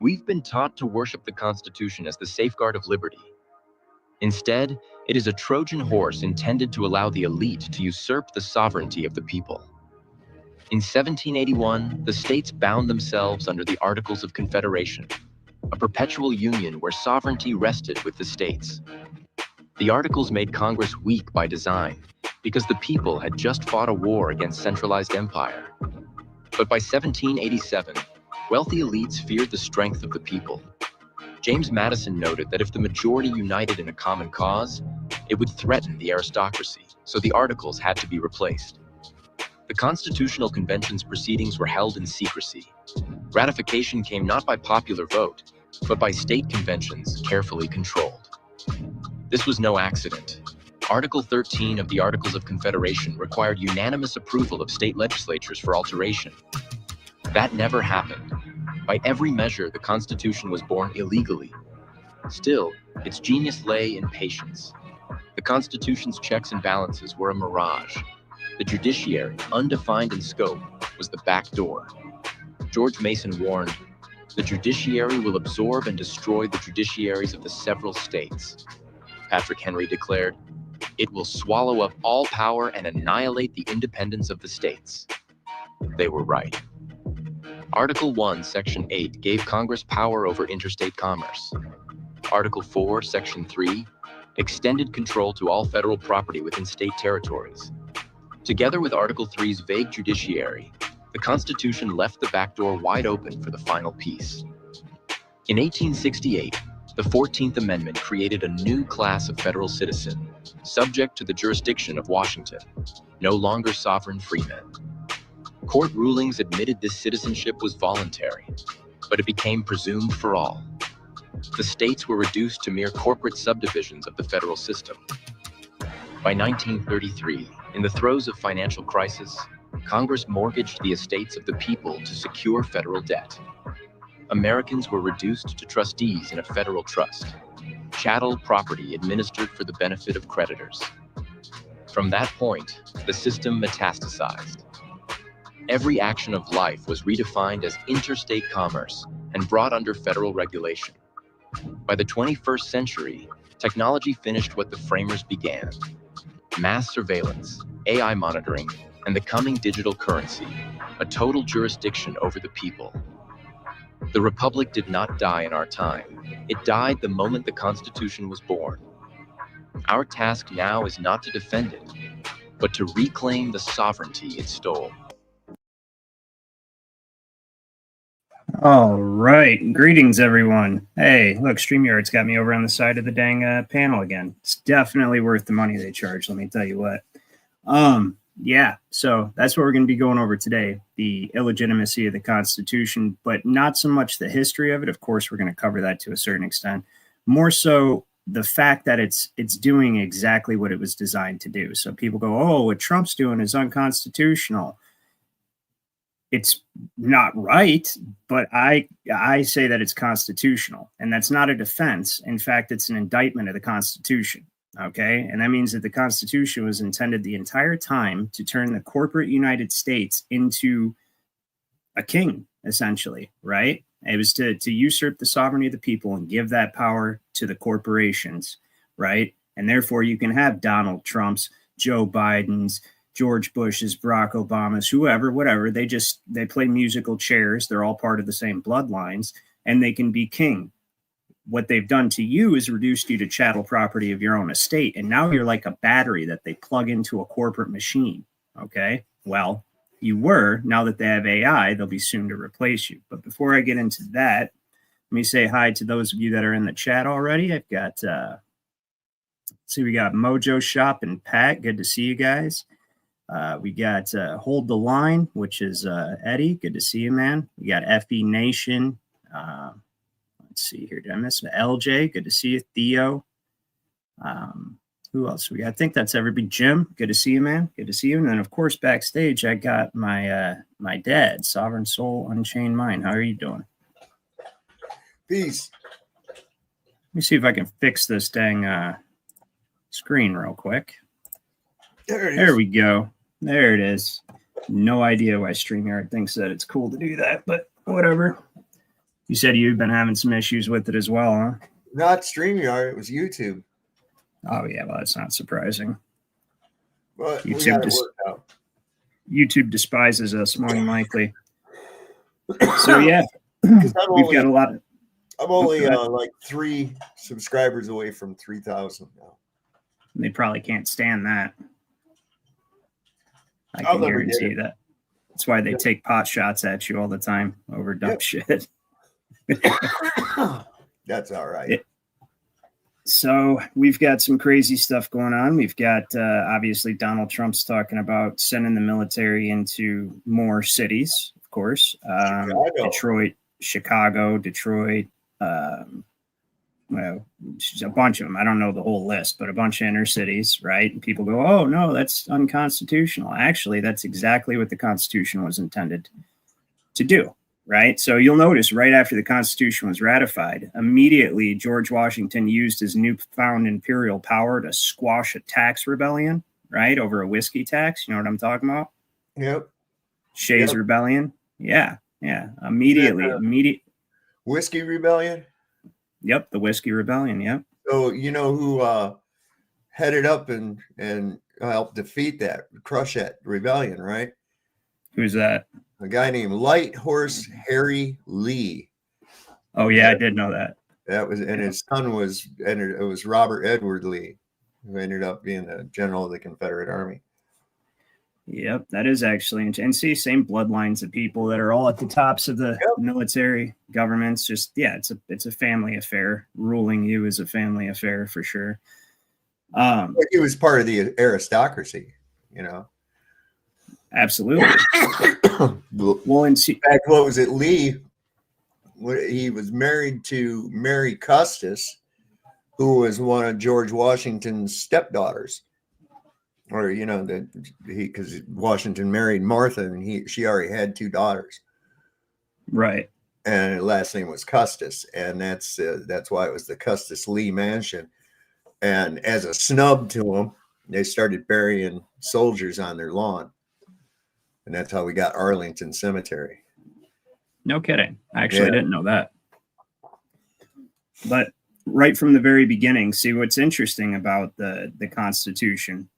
We've been taught to worship the Constitution as the safeguard of liberty. Instead, it is a Trojan horse intended to allow the elite to usurp the sovereignty of the people. In 1781, the states bound themselves under the Articles of Confederation, a perpetual union where sovereignty rested with the states. The Articles made Congress weak by design, because the people had just fought a war against centralized empire. But by 1787, wealthy elites feared the strength of the people. James Madison noted that if the majority united in a common cause, it would threaten the aristocracy, so the Articles had to be replaced. The Constitutional Convention's proceedings were held in secrecy. Ratification came not by popular vote, but by state conventions carefully controlled. This was no accident. Article 13 of the Articles of Confederation required unanimous approval of state legislatures for alteration. That never happened. By every measure, the Constitution was born illegally. Still, its genius lay in patience. The Constitution's checks and balances were a mirage. The judiciary, undefined in scope, was the back door. George Mason warned, "The judiciary will absorb and destroy the judiciaries of the several states." Patrick Henry declared, "It will swallow up all power and annihilate the independence of the states." They were right. Article 1, Section 8 gave Congress power over interstate commerce. Article 4, Section 3 extended control to all federal property within state territories. Together with Article 3's vague judiciary, the Constitution left the back door wide open for the final piece. In 1868, the 14th Amendment created a new class of federal citizen, subject to the jurisdiction of Washington, no longer sovereign freemen. Court rulings admitted this citizenship was voluntary, but it became presumed for all. The states were reduced to mere corporate subdivisions of the federal system. By 1933, in the throes of financial crisis, Congress mortgaged the estates of the people to secure federal debt. Americans were reduced to trustees in a federal trust, chattel property administered for the benefit of creditors. From that point, the system metastasized. Every action of life was redefined as interstate commerce and brought under federal regulation. By the 21st century, technology finished what the framers began: mass surveillance, AI monitoring, and the coming digital currency, a total jurisdiction over the people. The Republic did not die in our time. It died the moment the Constitution was born. Our task now is not to defend it, but to reclaim the sovereignty it stole. All right. Greetings, everyone. Hey, look, StreamYard's got me over on the side of the dang panel again. It's definitely worth the money they charge, let me tell you what. Yeah, so that's what we're going to be going over today, the illegitimacy of the Constitution, but not so much the history of it. Of course, we're going to cover that to a certain extent. More so the fact that it's doing exactly what it was designed to do. So people go, oh, what Trump's doing is unconstitutional. It's not right, but I say that it's constitutional, and that's not a defense. In fact, it's an indictment of the Constitution. Okay, and that means that the Constitution was intended the entire time to turn the corporate United States into a king, essentially, right? It was to usurp the sovereignty of the people and give that power to the corporations, right? And therefore, you can have Donald Trump's, Joe Biden's, George Bush's, Barack Obama's, whoever, whatever. They play musical chairs. They're all part of the same bloodlines, and they can be king. What they've done to you is reduced you to chattel property of your own estate. And now you're like a battery that they plug into a corporate machine. Okay. Well, you were. Now that they have AI, they'll be soon to replace you. But before I get into that, let me say hi to those of you that are in the chat already. I've got, we got Mojo Shop and Pat. Good to see you guys. We got Hold the Line, which is Eddie. Good to see you, man. We got FE Nation. Let's see here. Did I miss LJ? Good to see you. Theo. Who else we got? I think that's everybody. Jim, good to see you, man. Good to see you. And then, of course, backstage, I got my my dad, Sovereign Soul, Unchained Mind. How are you doing? Peace. Let me see if I can fix this dang screen real quick. There we go. There it is. No idea why StreamYard thinks that it's cool to do that, but whatever. You said you've been having some issues with it as well, huh? Not StreamYard, it was YouTube. Oh, yeah, well, that's not surprising. But we got it worked out. YouTube despises us, more than likely. So, yeah, we've got a lot of... I'm only like 3 subscribers away from 3,000 now. They probably can't stand that. I can guarantee you that. That's why they take pot shots at you all the time over dumb shit. That's all right. So we've got some crazy stuff going on. We've got, obviously, Donald Trump's talking about sending the military into more cities, of course. Chicago, Detroit, well, a bunch of them. I don't know the whole list, but a bunch of inner cities, right? And people go, oh, no, that's unconstitutional. Actually, that's exactly what the Constitution was intended to do, right? So you'll notice right after the Constitution was ratified, immediately George Washington used his newfound imperial power to squash a tax rebellion, right? Over a whiskey tax. You know what I'm talking about? Yep. Shays Rebellion. Yeah. Immediate. Whiskey Rebellion? Yep, the Whiskey Rebellion, yep. So you know who headed up and helped defeat that, crush that rebellion, right? Who's that? A guy named Light Horse Harry Lee. Oh yeah, I did know that. That was, and his son was, and it was Robert Edward Lee, who ended up being the general of the Confederate Army. Yep, that is actually, and see, same bloodlines of people that are all at the tops of the military governments. Just it's a family affair. Ruling you is a family affair for sure. It was part of the aristocracy, you know. Absolutely. Well, and see, in fact, what was it? Lee, he was married to Mary Custis, who was one of George Washington's stepdaughters. Or, you know, that because Washington married Martha and she already had 2 daughters. Right. And her last name was Custis. And that's why it was the Custis Lee Mansion. And as a snub to them, they started burying soldiers on their lawn. And that's how we got Arlington Cemetery. No kidding. I actually didn't know that. But right from the very beginning, see what's interesting about the Constitution.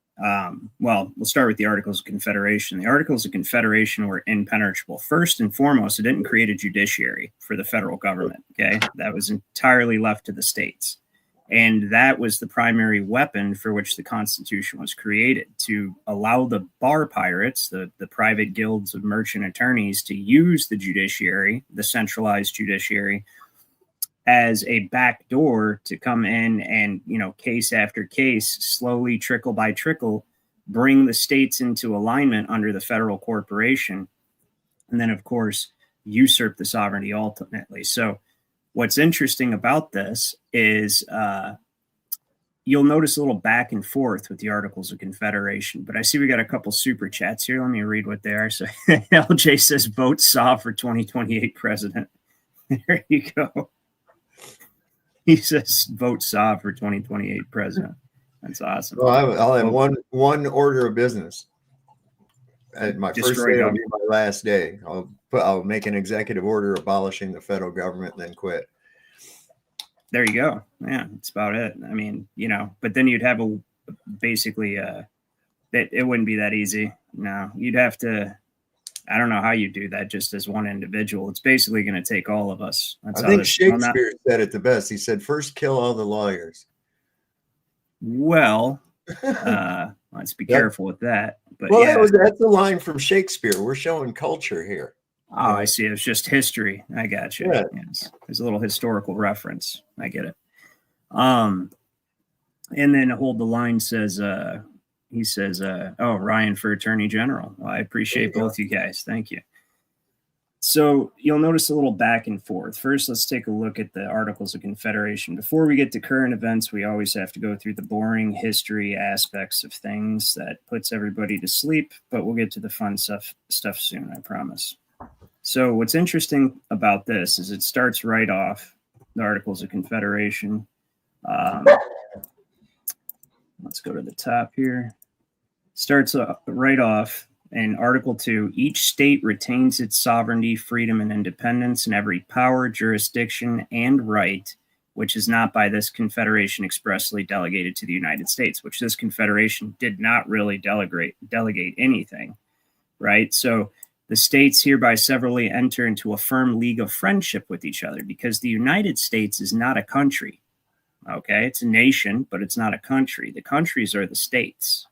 Well, we'll start with the Articles of Confederation. The Articles of Confederation were impenetrable. First and foremost, it didn't create a judiciary for the federal government. Okay, that was entirely left to the states. And that was the primary weapon for which the Constitution was created, to allow the bar pirates, the private guilds of merchant attorneys, to use the judiciary, the centralized judiciary, as a back door to come in and, you know, case after case, slowly, trickle by trickle, bring the states into alignment under the federal corporation. And then, of course, usurp the sovereignty ultimately. So what's interesting about this is you'll notice a little back and forth with the Articles of Confederation. But I see we got a couple super chats here. Let me read what they are. So LJ says, vote SAW for 2028 president. There you go. He says, vote SAW for 2028 president. That's awesome. Well, I'll have one order of business. My first day will be my last day. I'll make an executive order abolishing the federal government and then quit. There you go. Yeah, that's about it. I mean, you know, but then you'd have basically that it wouldn't be that easy. No, you'd have to. I don't know how you do that just as one individual. It's basically going to take all of us. I think Shakespeare said it the best. He said, first kill all the lawyers. Well, let's be careful with that. But that's a line from Shakespeare. We're showing culture here. Oh, I see. It was just history. I got you. Yeah. Yes. There's a little historical reference. I get it. And then Hold the Line says, he says, oh, Ryan for Attorney General. Well, I appreciate both you guys. Thank you. So you'll notice a little back and forth. First, let's take a look at the Articles of Confederation. Before we get to current events, we always have to go through the boring history aspects of things that puts everybody to sleep, but we'll get to the fun stuff soon, I promise. So what's interesting about this is it starts right off, the Articles of Confederation. Let's go to the top here. Starts right off, in Article 2, each state retains its sovereignty, freedom, and independence, and every power, jurisdiction, and right which is not by this confederation expressly delegated to the United States, which this confederation did not really delegate anything, right? So the states hereby severally enter into a firm league of friendship with each other, because the United States is not a country, okay? It's a nation, but it's not a country. The countries are the states,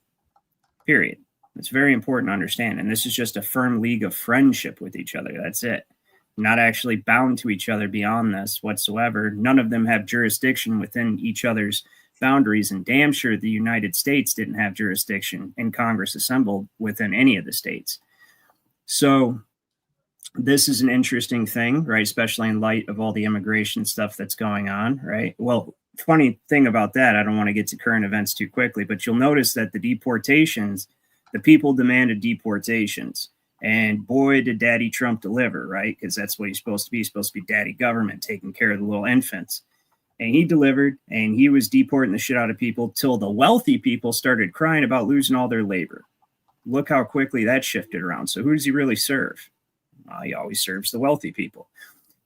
period. It's very important to understand. And this is just a firm league of friendship with each other. That's it. Not actually bound to each other beyond this whatsoever. None of them have jurisdiction within each other's boundaries, and damn sure the United States didn't have jurisdiction in Congress assembled within any of the states. So this is an interesting thing, right? Especially in light of all the immigration stuff that's going on, right? Well, funny thing about that, I don't want to get to current events too quickly, but you'll notice that the deportations, the people demanded deportations. And boy, did Daddy Trump deliver, right? Because that's what he's supposed to be. He's supposed to be daddy government, taking care of the little infants. And he delivered, and he was deporting the shit out of people till the wealthy people started crying about losing all their labor. Look how quickly that shifted around. So who does he really serve? He always serves the wealthy people.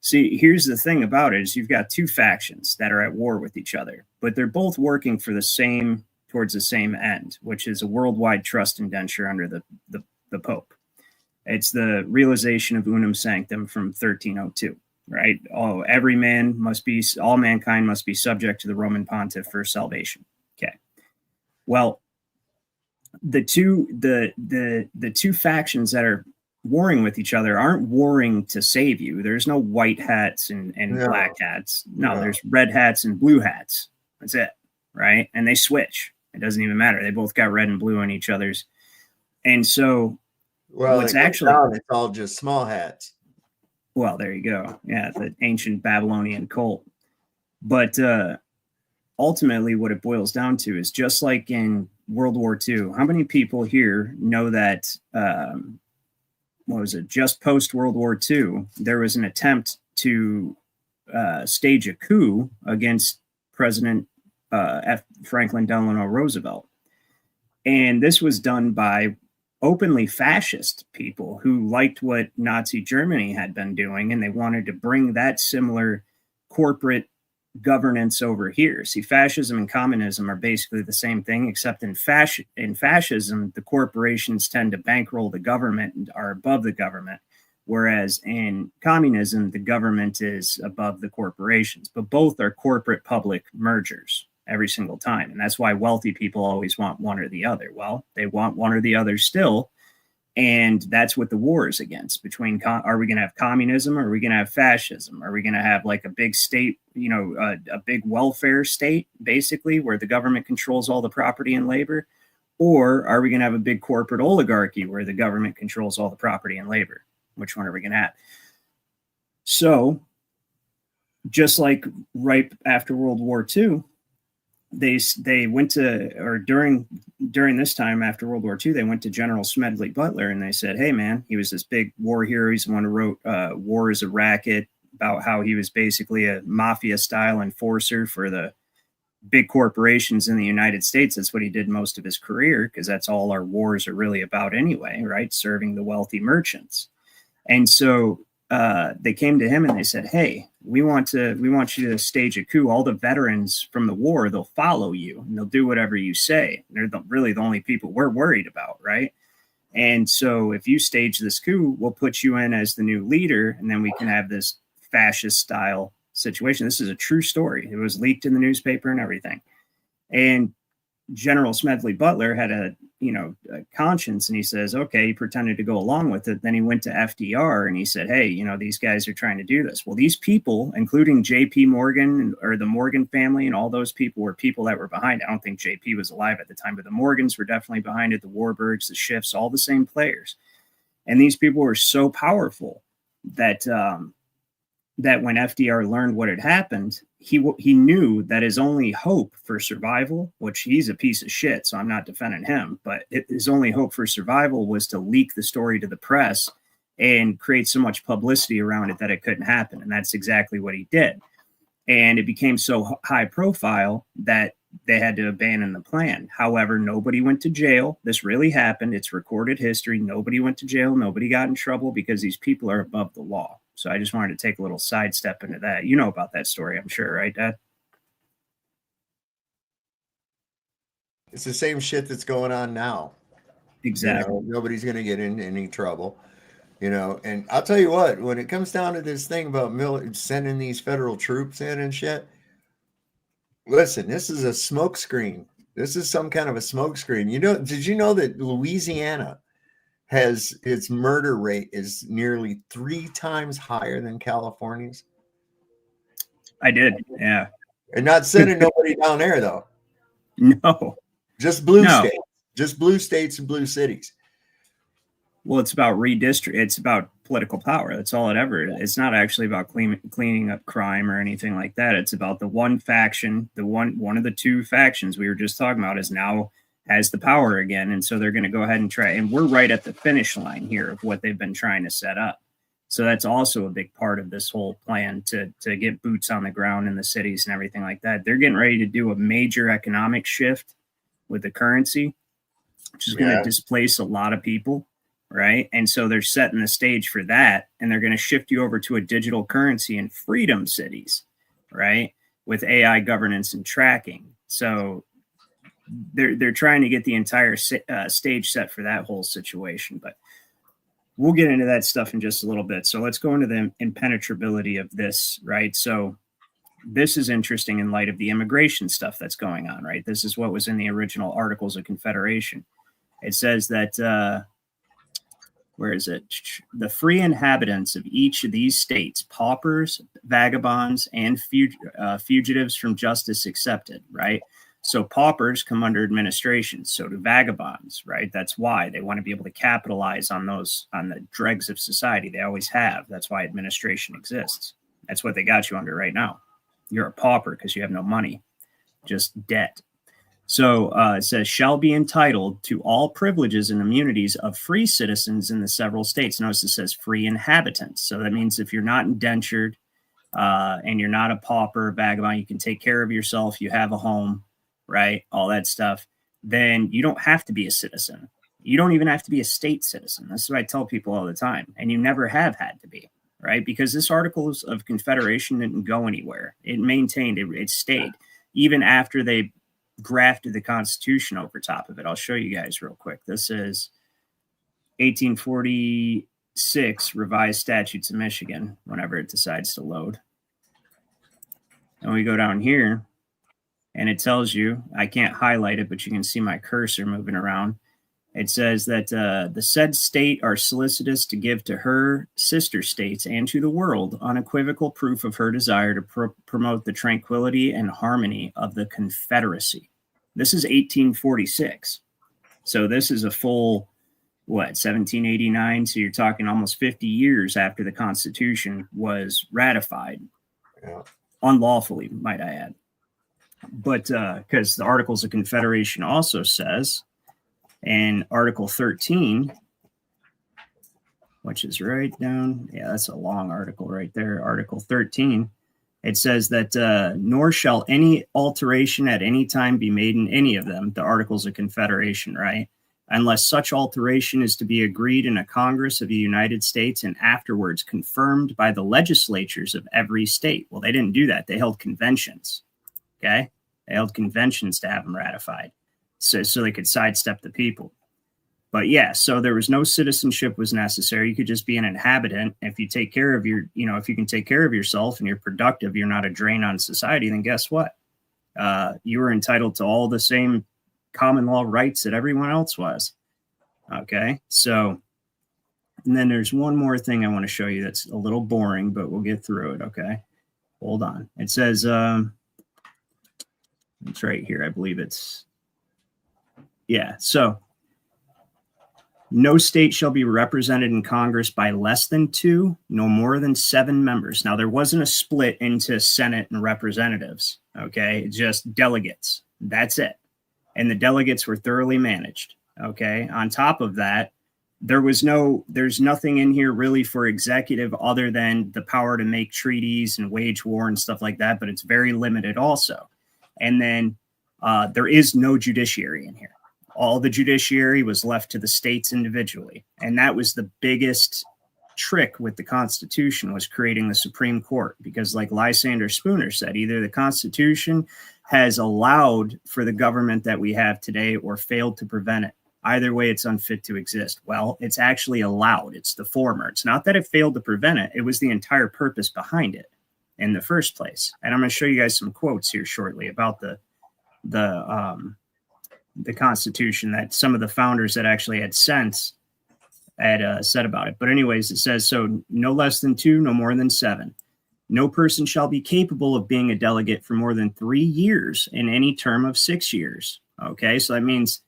See, here's the thing about it is you've got two factions that are at war with each other, but they're both working for towards the same end, which is a worldwide trust indenture under the Pope. It's the realization of unum sanctum from 1302, right? All mankind must be subject to the Roman pontiff for salvation. Okay. Well, the two factions that are warring with each other aren't warring to save you. There's no white hats and black hats. No, there's red hats and blue hats. That's it, right? And they switch. It doesn't even matter. They both got red and blue in each other's. And so, well, it's all just small hats. Well, there you go. Yeah, the ancient Babylonian cult. But ultimately, what it boils down to is just like in World War II. How many people here know that? Just post World War II, there was an attempt to stage a coup against President Franklin Delano Roosevelt, and this was done by openly fascist people who liked what Nazi Germany had been doing, and they wanted to bring that similar corporate governance over here. See, fascism and communism are basically the same thing, except in fascism, the corporations tend to bankroll the government and are above the government, whereas in communism, the government is above the corporations. But both are corporate public mergers every single time. And that's why wealthy people always want one or the other. Well, they want one or the other still. And that's what the war is against. Between, are we going to have communism, or are we going to have fascism? Are we going to have like a big state, a big welfare state, basically, where the government controls all the property and labor? Or are we going to have a big corporate oligarchy where the government controls all the property and labor? Which one are we going to have? So, just like right after World War II, they went to, or during this time after World War II, they went to General Smedley Butler and they said, hey, man, he was this big war hero. He's the one who wrote War is a Racket, about how he was basically a mafia-style enforcer for the big corporations in the United States. That's what he did most of his career, because that's all our wars are really about anyway, right? Serving the wealthy merchants. And so they came to him and they said, hey, we want you to stage a coup. All the veterans from the war, they'll follow you and they'll do whatever you say. They're really the only people we're worried about, right? And so if you stage this coup, we'll put you in as the new leader, and then we can have this fascist style situation. This is a true story. It was leaked in the newspaper and everything. And General Smedley Butler had a conscience, and he says, okay, he pretended to go along with it. Then he went to FDR and he said, hey, these guys are trying to do this. Well, these people, including JP Morgan or the Morgan family and all those people, were people that were behind it. I don't think JP was alive at the time, but the Morgans were definitely behind it. The Warburgs, the Schiffs, all the same players. And these people were so powerful that that when FDR learned what had happened, he knew that his only hope for survival, which he's a piece of shit, so I'm not defending him, but his only hope for survival was to leak the story to the press and create so much publicity around it that it couldn't happen. And that's exactly what he did. And it became so high profile that they had to abandon the plan. However, nobody went to jail. This really happened. It's recorded history. Nobody went to jail. Nobody got in trouble because these people are above the law. So I just wanted to take a little sidestep into that. You know about that story, I'm sure, right, Dad? It's the same shit that's going on now. Exactly. You know, nobody's going to get in any trouble. You know, and I'll tell you what, when it comes down to this thing about sending these federal troops in and shit, listen, this is a smokescreen. This is some kind of a smokescreen. You know, did you know that Louisiana has its murder rate is nearly 3 times higher than California's? I did, yeah. And not sending nobody down there, though. No. Just blue states. Just blue states and blue cities. Well, it's about redistrict. It's about political power. That's all it ever is. It's not actually about cleaning up crime or anything like that. It's about the one faction, one of the two factions we were just talking about is now has the power again. And so they're going to go ahead and try. And we're right at the finish line here of what they've been trying to set up. So that's also a big part of this whole plan to get boots on the ground in the cities and everything like that. They're getting ready to do a major economic shift with the currency, which is going to displace a lot of people. Right. And so they're setting the stage for that. And they're going to shift you over to a digital currency in freedom cities. Right. With AI governance and tracking. So they're trying to get the entire stage set for that whole situation. But we'll get into that stuff in just a little bit. So let's go into the impenetrability of this. Right. So this is interesting in light of the immigration stuff that's going on. Right. This is what was in the original Articles of Confederation. It says that where is it? The free inhabitants of each of these states, paupers, vagabonds, and fugitives from justice accepted, right? So paupers come under administration. So do vagabonds, right? That's why they want to be able to capitalize on the dregs of society. They always have. That's why administration exists. That's what they got you under right now. You're a pauper because you have no money, just debt. So it says, shall be entitled to all privileges and immunities of free citizens in the several states. Notice it says free inhabitants. So that means if you're not indentured and you're not a pauper, vagabond, you can take care of yourself, you have a home, right? All that stuff. Then you don't have to be a citizen. You don't even have to be a state citizen. That's what I tell people all the time. And you never have had to be, right? Because this Articles of Confederation didn't go anywhere. It maintained, it stayed. Even after they grafted the Constitution over top of it. I'll show you guys real quick. This is 1846 Revised Statutes of Michigan, whenever it decides to load. And we go down here, and it tells you, I can't highlight it, but you can see my cursor moving around. It says that the said state are solicitous to give to her sister states and to the world unequivocal proof of her desire to promote the tranquility and harmony of the Confederacy. This is 1846. So this is a full, 1789? So you're talking almost 50 years after the Constitution was ratified. Yeah. Unlawfully, might I add. But because the Articles of Confederation also says, in Article 13, which is right down, that's a long article right there, Article 13, it says that nor shall any alteration at any time be made in any of them, the Articles of Confederation, right? Unless such alteration is to be agreed in a Congress of the United States and afterwards confirmed by the legislatures of every state. Well, they didn't do that. They held conventions, okay? They held conventions to have them ratified so they could sidestep the people. But yeah, so there was no citizenship was necessary. You could just be an inhabitant. If you take care of if you can take care of yourself and you're productive, you're not a drain on society, then guess what? You were entitled to all the same common law rights that everyone else was. Okay, so, and then there's one more thing I want to show you that's a little boring, but we'll get through it, okay? Hold on. It says, it's right here. I believe it's, so no state shall be represented in Congress by less than 2, no more than 7 members. Now, there wasn't a split into Senate and representatives, okay? Just delegates. That's it. And the delegates were thoroughly managed, okay? On top of that, there's nothing in here really for executive other than the power to make treaties and wage war and stuff like that, but it's very limited also. And then There is no judiciary in here. All the judiciary was left to the states individually. And that was the biggest trick with the Constitution, was creating the Supreme Court, because like Lysander Spooner said, either the Constitution has allowed for the government that we have today or failed to prevent it. Either way, it's unfit to exist. Well, it's actually allowed. It's the former. It's not that it failed to prevent it. It was the entire purpose behind it in the first place. And I'm going to show you guys some quotes here shortly about the Constitution that some of the founders that actually had sense had said about it. But anyways, it says, so no less than 2, no more than 7. No person shall be capable of being a delegate for more than 3 years in any term of 6 years. Okay, so that means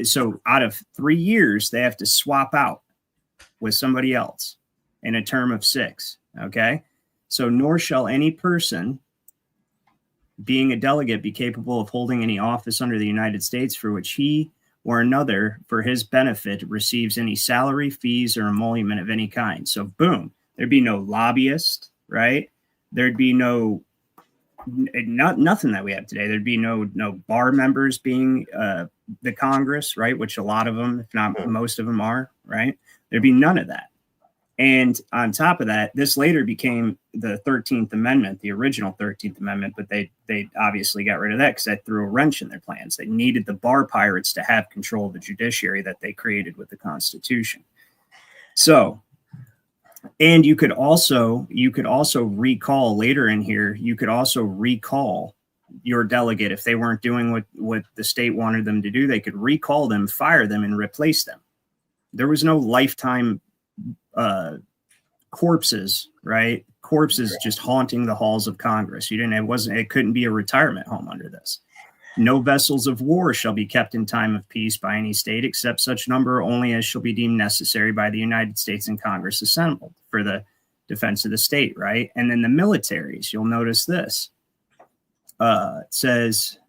so out of 3 years, they have to swap out with somebody else in a term of 6. Okay, so nor shall any person being a delegate be capable of holding any office under the United States for which he or another for his benefit receives any salary, fees, or emolument of any kind. So boom, there'd be no lobbyist, right? There'd be nothing that we have today. There'd be no bar members being the Congress, right? Which a lot of them, if not most of them are, right? There'd be none of that. And on top of that, this later became the 13th Amendment, the original 13th Amendment, but they obviously got rid of that because that threw a wrench in their plans. They needed the bar pirates to have control of the judiciary that they created with the Constitution. So, and you could also recall later in here, you could also recall your delegate if they weren't doing what the state wanted them to do. They could recall them, fire them, and replace them. There was no lifetime corpses, right? Corpses just haunting the halls of Congress. It couldn't be a retirement home under this. No vessels of war shall be kept in time of peace by any state, except such number only as shall be deemed necessary by the United States and Congress assembled for the defense of the state, right? And then the militaries, you'll notice this. It says,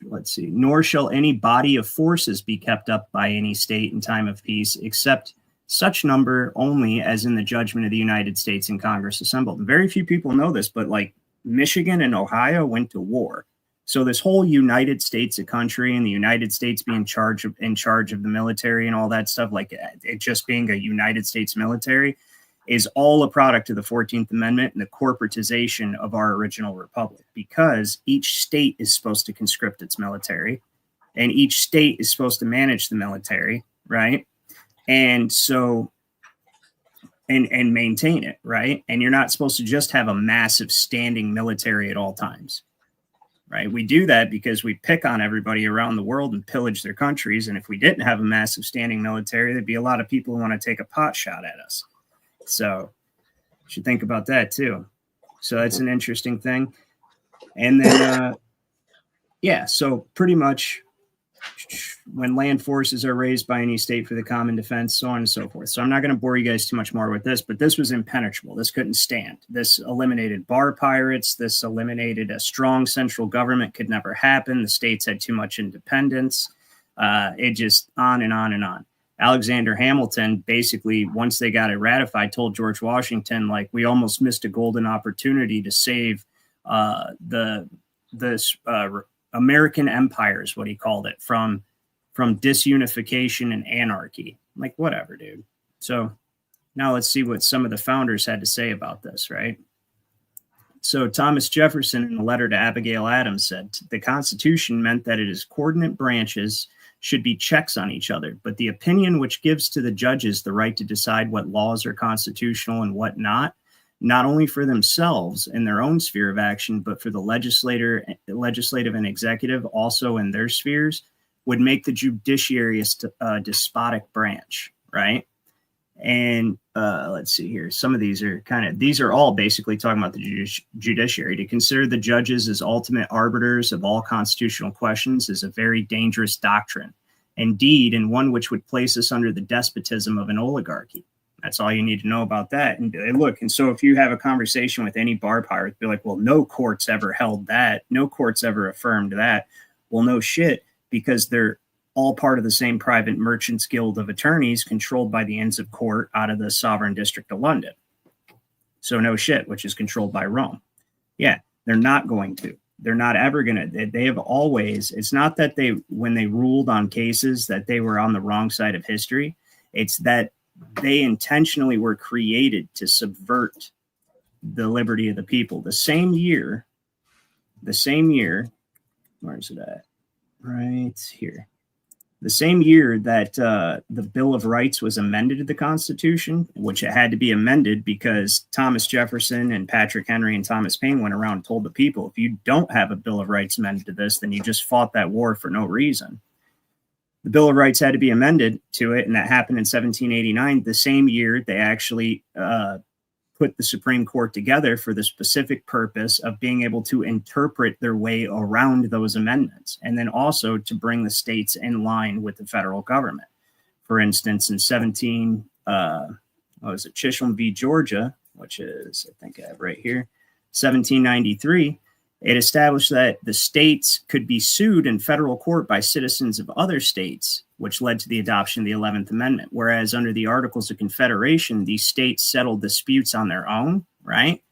let's see, nor shall any body of forces be kept up by any state in time of peace, except such number only as in the judgment of the United States and Congress assembled. And very few people know this, but like Michigan and Ohio went to war. So this whole United States, a country, and the United States being in charge of the military and all that stuff, like it just being a United States military, is all a product of the 14th Amendment and the corporatization of our original republic, because each state is supposed to conscript its military and each state is supposed to manage the military, right? And so, and maintain it, right? And you're not supposed to just have a massive standing military at all times, right? We do that because we pick on everybody around the world and pillage their countries. And if we didn't have a massive standing military, there'd be a lot of people who want to take a pot shot at us. So you should think about that too. So that's an interesting thing. And then, so pretty much when land forces are raised by any state for the common defense, so on and so forth. So I'm not going to bore you guys too much more with this, but this was impenetrable. This couldn't stand. This eliminated bar pirates. This eliminated a strong central government. Could never happen. The states had too much independence. It just on and on and on. Alexander Hamilton, basically, once they got it ratified, told George Washington, like, we almost missed a golden opportunity to save the American empire, is what he called it, from disunification and anarchy. Like, whatever, dude. So now let's see what some of the founders had to say about this, right? So Thomas Jefferson, in a letter to Abigail Adams, said, the Constitution meant that its coordinate branches should be checks on each other, but the opinion which gives to the judges the right to decide what laws are constitutional and what not only for themselves in their own sphere of action, but for the legislative and executive also in their spheres, would make the judiciary a despotic branch, right? And let's see here. Some of these are all basically talking about the judiciary. To consider the judges as ultimate arbiters of all constitutional questions is a very dangerous doctrine. Indeed, and one which would place us under the despotism of an oligarchy. That's all you need to know about that. And look, and so if you have a conversation with any bar pirate, they're like, well, no court's ever held that. No court's ever affirmed that. Well, no shit, because they're all part of the same private merchants guild of attorneys controlled by the Inns of Court out of the Sovereign District of London. So no shit, which is controlled by Rome. Yeah, they're not going to. They're not ever going to, they have always, it's not that they, when they ruled on cases, that they were on the wrong side of history. It's that they intentionally were created to subvert the liberty of the people. The same year, where is it at? Right here. The same year that the Bill of Rights was amended to the Constitution, which it had to be amended because Thomas Jefferson and Patrick Henry and Thomas Paine went around and told the people, if you don't have a Bill of Rights amended to this, then you just fought that war for no reason. The Bill of Rights had to be amended to it, and that happened in 1789, the same year they actually put the Supreme Court together for the specific purpose of being able to interpret their way around those amendments, and then also to bring the states in line with the federal government. For instance, in Chisholm v. Georgia, which is, I think I have right here, 1793, it established that the states could be sued in federal court by citizens of other states, which led to the adoption of the 11th Amendment. Whereas under the Articles of Confederation, these states settled disputes on their own, right?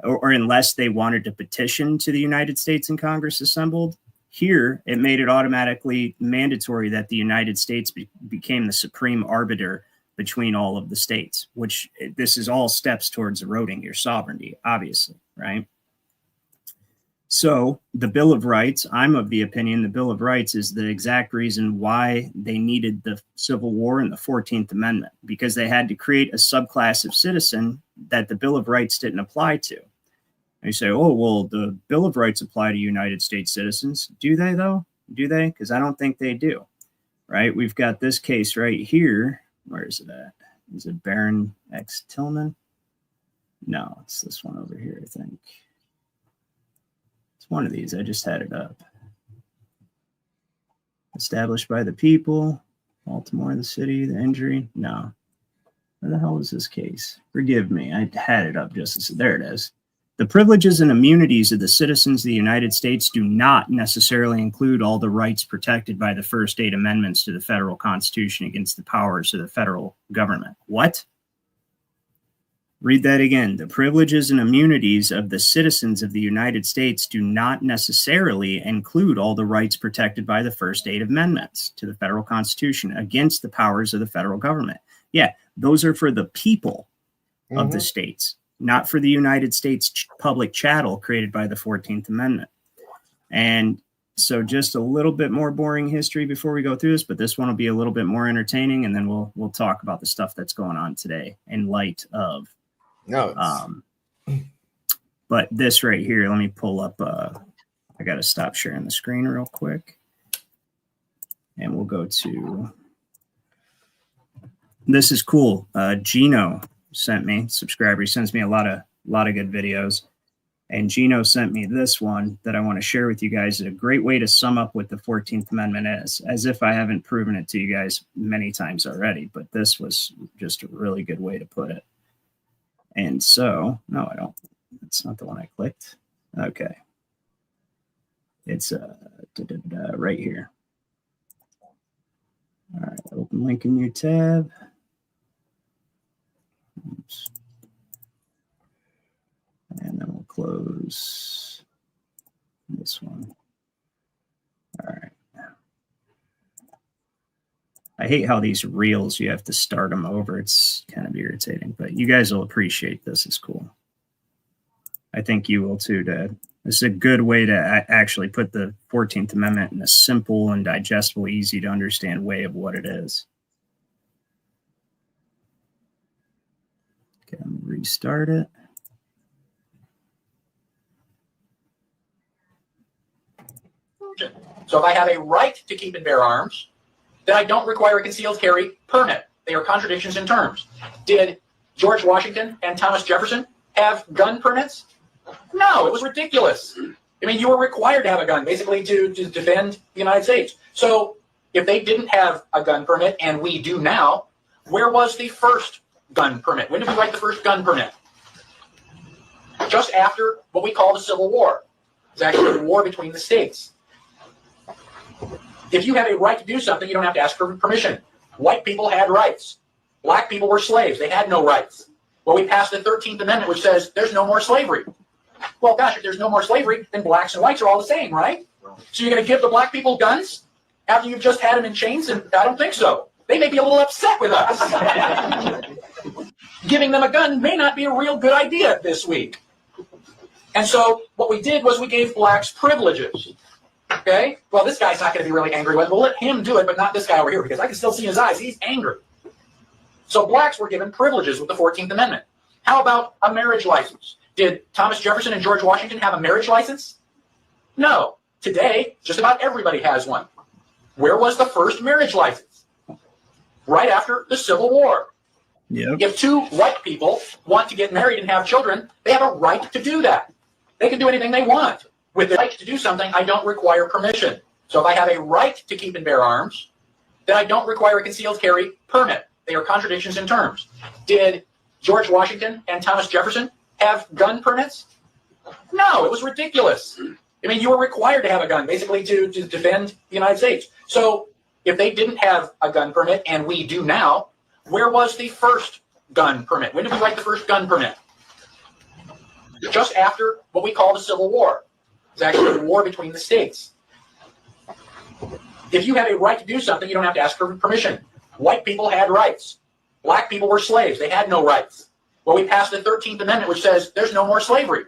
Or unless they wanted to petition to the United States and Congress assembled. Here, it made it automatically mandatory that the United States became the supreme arbiter between all of the states, which this is all steps towards eroding your sovereignty, obviously, right? So the Bill of Rights, I'm of the opinion the Bill of Rights is the exact reason why they needed the Civil War and the 14th Amendment, because they had to create a subclass of citizen that the Bill of Rights didn't apply to. And you say, oh, well, the Bill of Rights apply to United States citizens. Do they, though? Do they? Because I don't think they do, right? We've got this case right here. Where is it at? Is it Baron X Tillman? No, it's this one over here, I think. One of these, I just had it up. Established by the people, Baltimore, the city, the injury. No. Where the hell is this case? Forgive me, I had it up just as, there it is. The privileges and immunities of the citizens of the United States do not necessarily include all the rights protected by the first 8 amendments to the federal Constitution against the powers of the federal government. What? Read that again. The privileges and immunities of the citizens of the United States do not necessarily include all the rights protected by the first 8 amendments to the federal Constitution against the powers of the federal government. Yeah, those are for the people of the states, not for the United States public chattel created by the 14th Amendment. And so just a little bit more boring history before we go through this, but this one will be a little bit more entertaining, and then we'll talk about the stuff that's going on today in light of but this right here, let me pull up, I got to stop sharing the screen real quick, and we'll go to, this is cool. Gino sent me, subscriber, he sends me a lot of good videos, and Gino sent me this one that I want to share with you guys. It's a great way to sum up what the 14th Amendment is, as if I haven't proven it to you guys many times already, but this was just a really good way to put it. And so, no, I don't. That's not the one I clicked. Okay. It's right here. All right, open link in new tab. Oops. And then we'll close this one. All right. I hate how these reels, you have to start them over. It's kind of irritating, but you guys will appreciate this. It's cool. I think you will too, Dad. This is a good way to actually put the 14th Amendment in a simple and digestible, easy to understand way of what it is. Okay, I'm going to restart it. So if I have a right to keep and bear arms, then I don't require a concealed carry permit. They are contradictions in terms. Did George Washington and Thomas Jefferson have gun permits? No, it was ridiculous. I mean, you were required to have a gun, basically, to defend the United States. So if they didn't have a gun permit, and we do now, where was the first gun permit? When did we write the first gun permit? Just after what we call the Civil War. It's actually the war between the states. If you have a right to do something, you don't have to ask for permission. White people had rights. Black people were slaves. They had no rights. Well, we passed the 13th Amendment, which says there's no more slavery. Well, gosh, if there's no more slavery, then blacks and whites are all the same, right? So you're going to give the black people guns after you've just had them in chains? And I don't think so. They may be a little upset with us. Giving them a gun may not be a real good idea this week. And so what we did was we gave blacks privileges. Okay? Well, this guy's not going to be really angry with it. We'll let him do it, but not this guy over here, because I can still see in his eyes. He's angry. So blacks were given privileges with the 14th Amendment. How about a marriage license? Did Thomas Jefferson and George Washington have a marriage license? No. Today, just about everybody has one. Where was the first marriage license? Right after the Civil War. Yep. If two white people want to get married and have children, they have a right to do that. They can do anything they want. With the right to do something, I don't require permission. So if I have a right to keep and bear arms, then I don't require a concealed carry permit. They are contradictions in terms. Did George Washington and Thomas Jefferson have gun permits? No, it was ridiculous. I mean, you were required to have a gun, basically, to defend the United States. So if they didn't have a gun permit, and we do now, where was the first gun permit? When did we write the first gun permit? Just after what we call the Civil War. It's actually the war between the states. If you have a right to do something, you don't have to ask for permission. White people had rights. Black people were slaves. They had no rights. Well, we passed the 13th Amendment, which says there's no more slavery.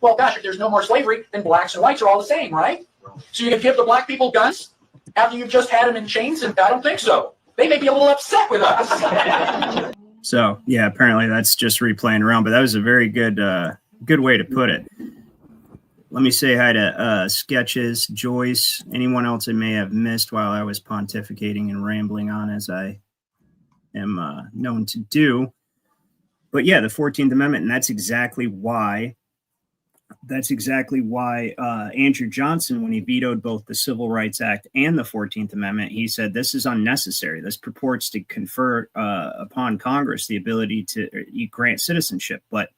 Well, gosh, if there's no more slavery, then blacks and whites are all the same, right? So you can give the black people guns after you've just had them in chains? And I don't think so. They may be a little upset with us. So, yeah, apparently that's just replaying around, but that was a very good way to put it. Let me say hi to Sketches, Joyce, anyone else I may have missed while I was pontificating and rambling on, as I am known to do. But yeah, the 14th Amendment, and that's exactly why Andrew Johnson, when he vetoed both the Civil Rights Act and the 14th Amendment, he said this is unnecessary. This purports to confer upon Congress the ability to grant citizenship, but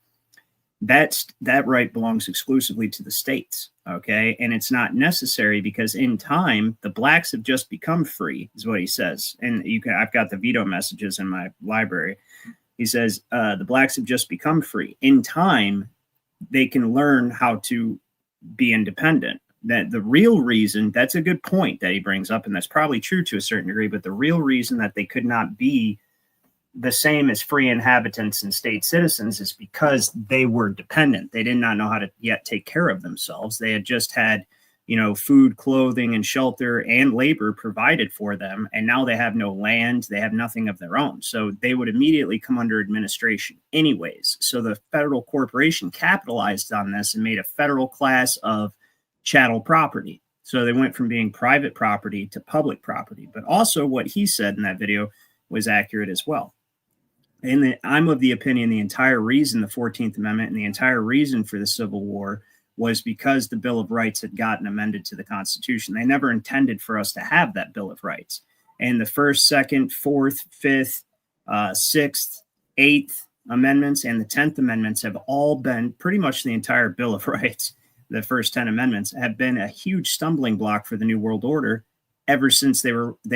that right belongs exclusively to the states, okay? And it's not necessary because in time, the blacks have just become free, is what he says. And I've got the veto messages in my library. He says, the blacks have just become free. In time, they can learn how to be independent. That the real reason, that's a good point that he brings up, and that's probably true to a certain degree, but the real reason that they could not be the same as free inhabitants and state citizens is because they were dependent. They did not know how to yet take care of themselves. They had just had, food, clothing, and shelter and labor provided for them. And now they have no land. They have nothing of their own. So they would immediately come under administration anyways. So the federal corporation capitalized on this and made a federal class of chattel property. So they went from being private property to public property. But also what he said in that video was accurate as well. And I'm of the opinion the entire reason the 14th Amendment and the entire reason for the Civil War was because the Bill of Rights had gotten amended to the Constitution. They never intended for us to have that Bill of Rights. And the first, second, fourth, fifth, sixth, eighth amendments and the 10th amendments have all been pretty much the entire Bill of Rights. The first 10 amendments have been a huge stumbling block for the New World Order ever since they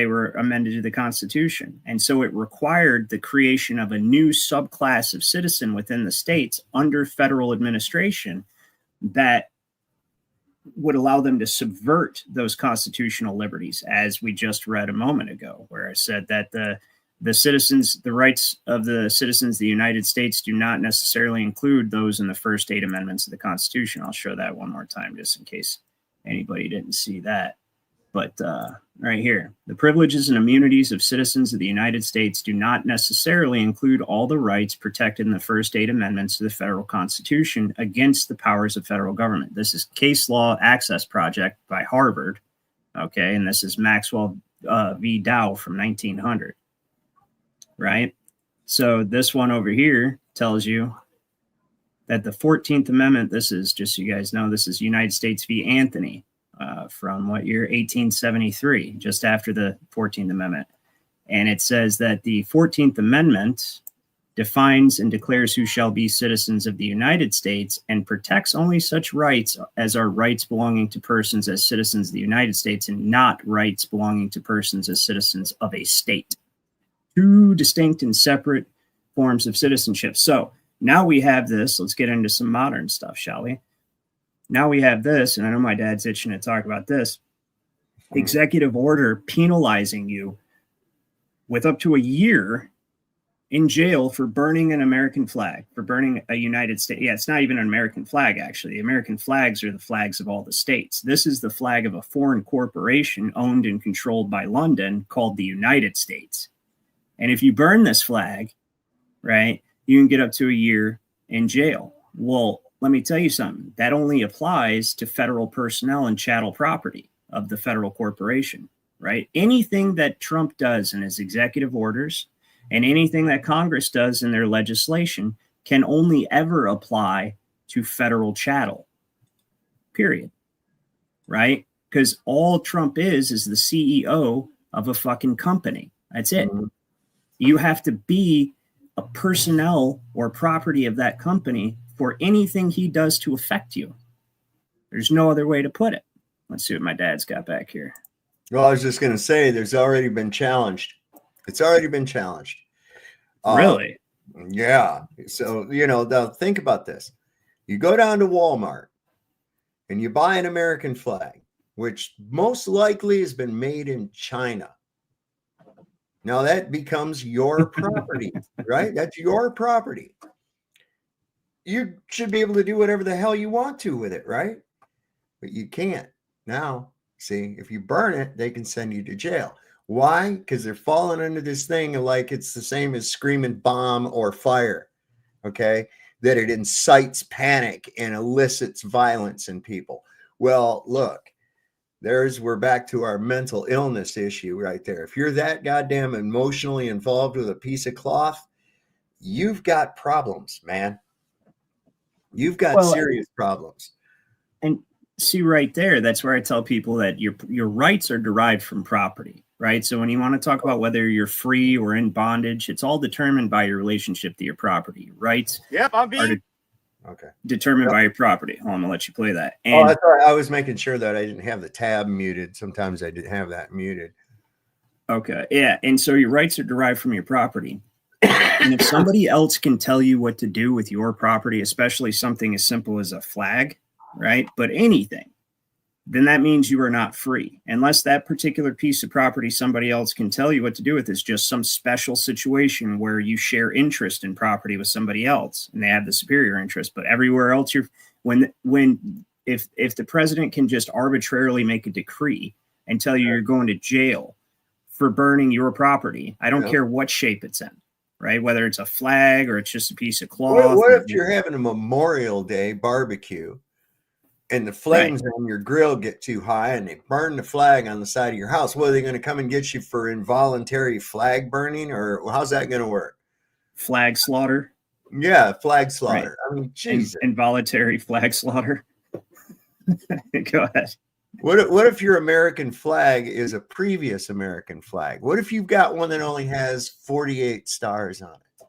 were amended to the Constitution. And so it required the creation of a new subclass of citizen within the states under federal administration that would allow them to subvert those constitutional liberties, as we just read a moment ago, where I said that the rights of the citizens of the United States do not necessarily include those in the first 8 amendments of the Constitution. I'll show that one more time just in case anybody didn't see that. But right here, the privileges and immunities of citizens of the United States do not necessarily include all the rights protected in the first 8 amendments to the federal Constitution against the powers of federal government. This is Case Law Access Project by Harvard, okay? And this is Maxwell v. Dow from 1900, right? So this one over here tells you that the 14th Amendment, this is, just so you guys know, this is United States v. Anthony. From what year? 1873, just after the 14th Amendment. And it says that the 14th Amendment defines and declares who shall be citizens of the United States and protects only such rights as are rights belonging to persons as citizens of the United States and not rights belonging to persons as citizens of a state. Two distinct and separate forms of citizenship. So now we have this. Let's get into some modern stuff, shall we? Now we have this, and I know my dad's itching to talk about this. Executive order penalizing you with up to a year in jail for burning an American flag, for burning a United States. Yeah, it's not even an American flag, actually. The American flags are the flags of all the states. This is the flag of a foreign corporation owned and controlled by London called the United States. And if you burn this flag, right, you can get up to a year in jail. Well, let me tell you something. That only applies to federal personnel and chattel property of the federal corporation, right? Anything that Trump does in his executive orders and anything that Congress does in their legislation can only ever apply to federal chattel, period, right? Because all Trump is the CEO of a fucking company. That's it. Mm-hmm. You have to be a personnel or property of that company for anything he does to affect you. There's no other way to put it. Let's see what my dad's got back here. Well, I was just going to say, there's already been challenged. It's already been challenged. Really? Yeah. So, now think about this. You go down to Walmart and you buy an American flag, which most likely has been made in China. Now that becomes your property, right? That's your property. You should be able to do whatever the hell you want to with it, right? But you can't. Now, see, if you burn it, they can send you to jail. Why? Because they're falling under this thing like it's the same as screaming bomb or fire, okay? That it incites panic and elicits violence in people. Well, look, we're back to our mental illness issue right there. If you're that goddamn emotionally involved with a piece of cloth, you've got problems, man. You've got serious problems. And see right there, that's where I tell people that your rights are derived from property, right? So when you want to talk about whether you're free or in bondage, it's all determined by your relationship to your property. Your rights are determined by your property. I'm going to let you play that. And I thought I was making sure that I didn't have the tab muted. Sometimes I didn't have that muted. Okay. Yeah. And so your rights are derived from your property. And if somebody else can tell you what to do with your property, especially something as simple as a flag, right? But anything, then that means you are not free. Unless that particular piece of property somebody else can tell you what to do with is just some special situation where you share interest in property with somebody else and they have the superior interest. But everywhere else, if the president can just arbitrarily make a decree and tell you you're going to jail for burning your property, I don't care what shape it's in. Right, whether it's a flag or it's just a piece of cloth. What if you're having a Memorial Day barbecue and the flames on your grill get too high and they burn the flag on the side of your house? What, are they going to come and get you for involuntary flag burning, or how's that going to work? Flag slaughter. Yeah, flag slaughter. Right. I mean, Jesus. Involuntary flag slaughter. Go ahead. What if your American flag is a previous American flag? What if you've got one that only has 48 stars on it?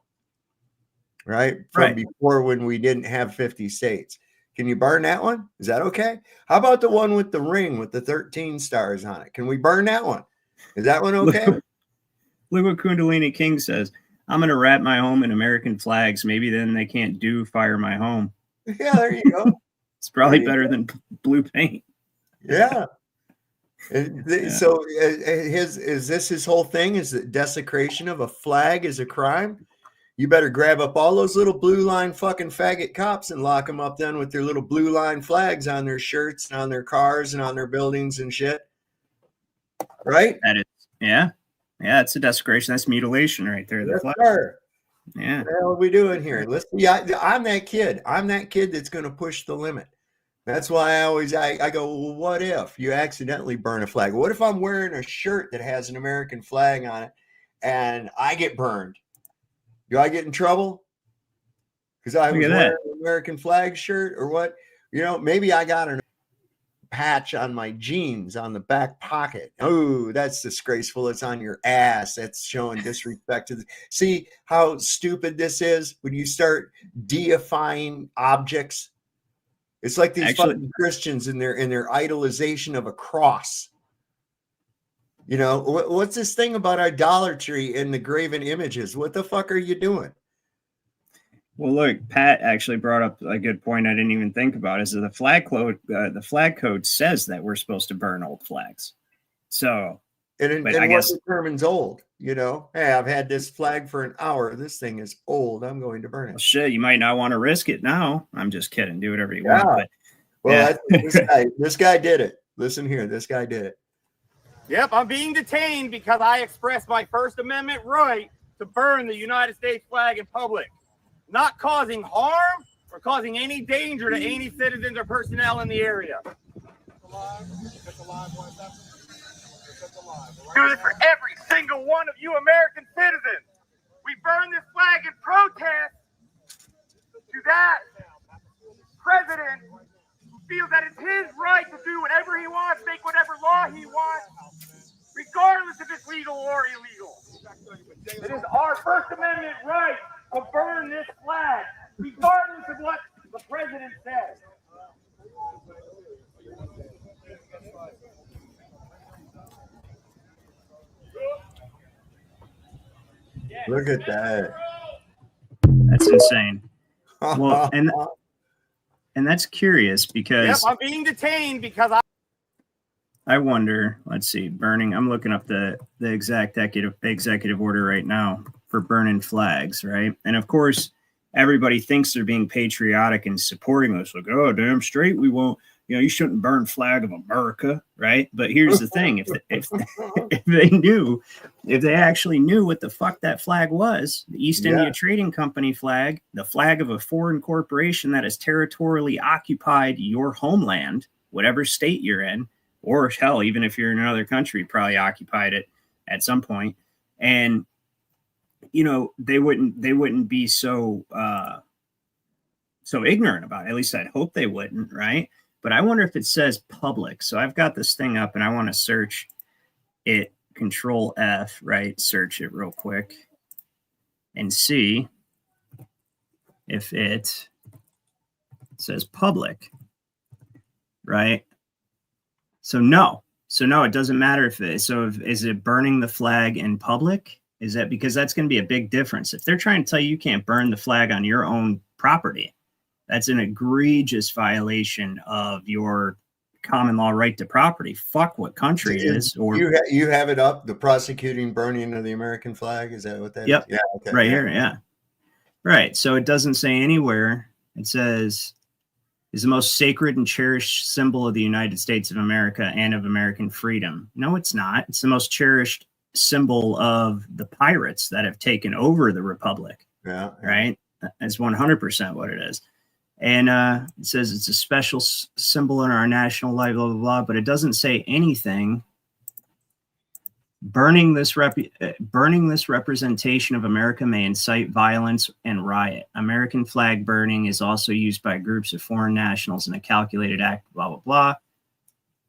Right? From before, when we didn't have 50 states. Can you burn that one? Is that okay? How about the one with the ring with the 13 stars on it? Can we burn that one? Is that one okay? Look what Kundalini King says. I'm going to wrap my home in American flags. Maybe then they can't fire my home. Yeah, there you go. It's probably better than blue paint. Yeah. So is this his whole thing? Is that desecration of a flag is a crime? You better grab up all those little blue line fucking faggot cops and lock them up then with their little blue line flags on their shirts and on their cars and on their buildings and shit. Right? That is, yeah. Yeah, it's a desecration. That's mutilation right there. The flag. Sure. Yeah. What the hell are we doing here? Listen, I'm that kid. I'm that kid that's going to push the limit. That's why I go, well, what if you accidentally burn a flag? What if I'm wearing a shirt that has an American flag on it and I get burned? Do I get in trouble? Because I was wearing an American flag shirt or what? Maybe I got a patch on my jeans on the back pocket. Oh, that's disgraceful. It's on your ass. That's showing disrespect to See how stupid this is when you start deifying objects? It's like these fucking Christians in their idolization of a cross. What's this thing about idolatry and the graven images? What the fuck are you doing? Well, look, Pat actually brought up a good point I didn't even think about. Is that the flag code says that we're supposed to burn old flags. So, And but I what guess determines old? You know, hey, I've had this flag for an hour. This thing is old. I'm going to burn well, it. shit, you might not want to risk it now. I'm just kidding. Do whatever you Yeah. want. But Well, yeah. this guy did it. Listen here, this guy did it. Yep, I'm being detained because I expressed my First Amendment right to burn the United States flag in public, not causing harm or causing any danger to any citizens or personnel in the area. Do this for every single one of you American citizens. We burn this flag in protest to that president who feels that it's his right to do whatever he wants, make whatever law he wants, regardless if it's legal or illegal. It is our First Amendment right to burn this flag, regardless of what the president says. Look at that. That's insane. Well, and that's curious because Yep, I'm being detained because I wonder, let's see, burning. I'm looking up the exact executive order right now for burning flags, right? And of course, everybody thinks they're being patriotic and supporting us. Like, oh, damn straight, we won't. You know, you shouldn't burn flag of America, right? But here's the thing: if they actually knew what the fuck that flag was, the East India Trading Company flag, the flag of a foreign corporation that has territorially occupied your homeland, whatever state you're in, or hell, even if you're in another country, probably occupied it at some point. And, you know, they wouldn't be so ignorant about it. At least I'd hope they wouldn't, right? But I wonder if it says public. So I've got this thing up and I want to search it, Control F, right? Search it real quick and see if it says public, right? So no, it doesn't matter if it. So is it burning the flag in public? Is that because that's going to be a big difference? If they're trying to tell you you can't burn the flag on your own property, that's an egregious violation of your common law right to property. Fuck what country it is. Or you have it up, the prosecuting burning of the American flag. Is that what that yep. is? Yeah. Okay. Right here. Yeah. Right. So it doesn't say anywhere. It says is the most sacred and cherished symbol of the United States of America and of American freedom. No, it's not. It's the most cherished symbol of the pirates that have taken over the republic. Yeah. Right. That's 100% what it is. And it says it's a special symbol in our national life, blah, blah, blah, but it doesn't say anything. Burning this representation of America may incite violence and riot. American flag burning is also used by groups of foreign nationals in a calculated act, blah, blah, blah.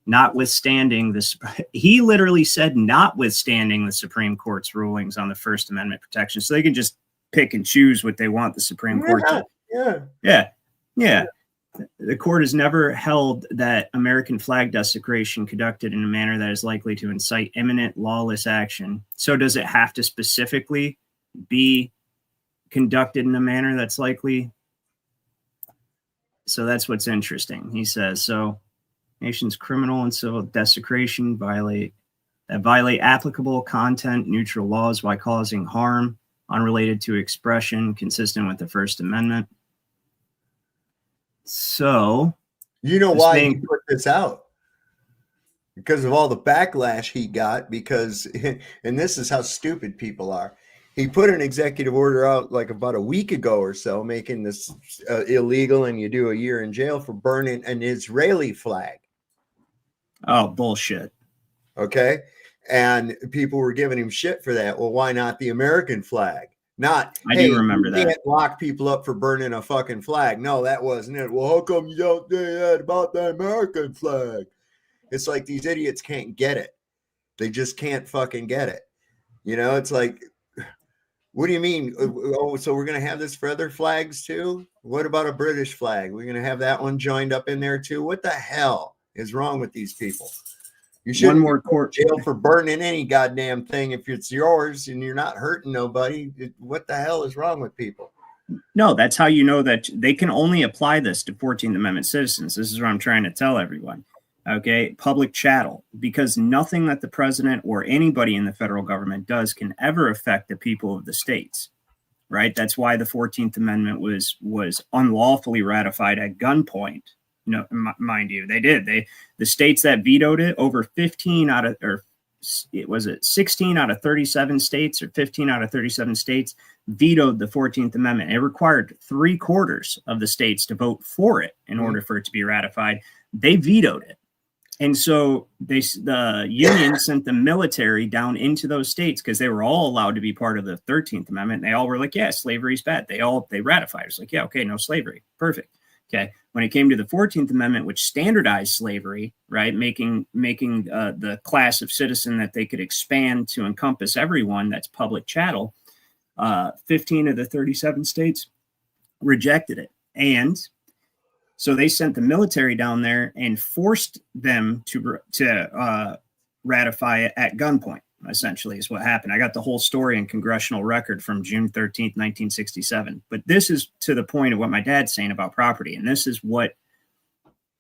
Notwithstanding this, he literally said, notwithstanding the Supreme Court's rulings on the First Amendment protection. So they can just pick and choose what they want the Supreme Court to. Yeah. The court has never held that American flag desecration conducted in a manner that is likely to incite imminent lawless action. So does it have to specifically be conducted in a manner that's likely? So that's what's interesting. He says, so nation's criminal and civil desecration violate applicable content neutral laws while causing harm unrelated to expression consistent with the First Amendment. So, you know why he put this out? Because of all the backlash he got. Because, and this is how stupid people are. He put an executive order out like about a week ago or so, making this illegal, and you do a year in jail for burning an Israeli flag. Oh, bullshit. Okay, and people were giving him shit for that. Well, why not the American flag? Not, I do remember that. Can't lock people up for burning a fucking flag. No, that wasn't it. Well, how come you don't say that about the American flag? It's like these idiots can't get it. They just can't fucking get it. You know, it's like, what do you mean? Oh, so we're going to have this for other flags too? What about a British flag? We're going to have that one joined up in there too? What the hell is wrong with these people? You shouldn't more court jail for burning any goddamn thing if it's yours and you're not hurting nobody. What the hell is wrong with people? No, that's how you know that they can only apply this to 14th Amendment citizens. This is what I'm trying to tell everyone. Okay, public chattel, because nothing that the president or anybody in the federal government does can ever affect the people of the states, right? That's why the 14th Amendment was unlawfully ratified at gunpoint. Mind you, the states that vetoed it, over 15 out of, or it was it 16 out of 37 states or 15 out of 37 states vetoed the 14th Amendment. It required 3/4 of the states to vote for it in order for it to be ratified. They vetoed it. And so the Union sent the military down into those states because they were all allowed to be part of the 13th Amendment. And they all were like, yeah, slavery's bad. They ratified. It's like, yeah, okay, no slavery. Perfect. Okay. When it came to the 14th Amendment, which standardized slavery, right, making the class of citizen that they could expand to encompass everyone, that's public chattel, 15 of the 37 states rejected it. And so they sent the military down there and forced them to ratify it at gunpoint, essentially, is what happened. I got the whole story in Congressional Record from June 13th, 1967. But this is to the point of what my dad's saying about property. And this is what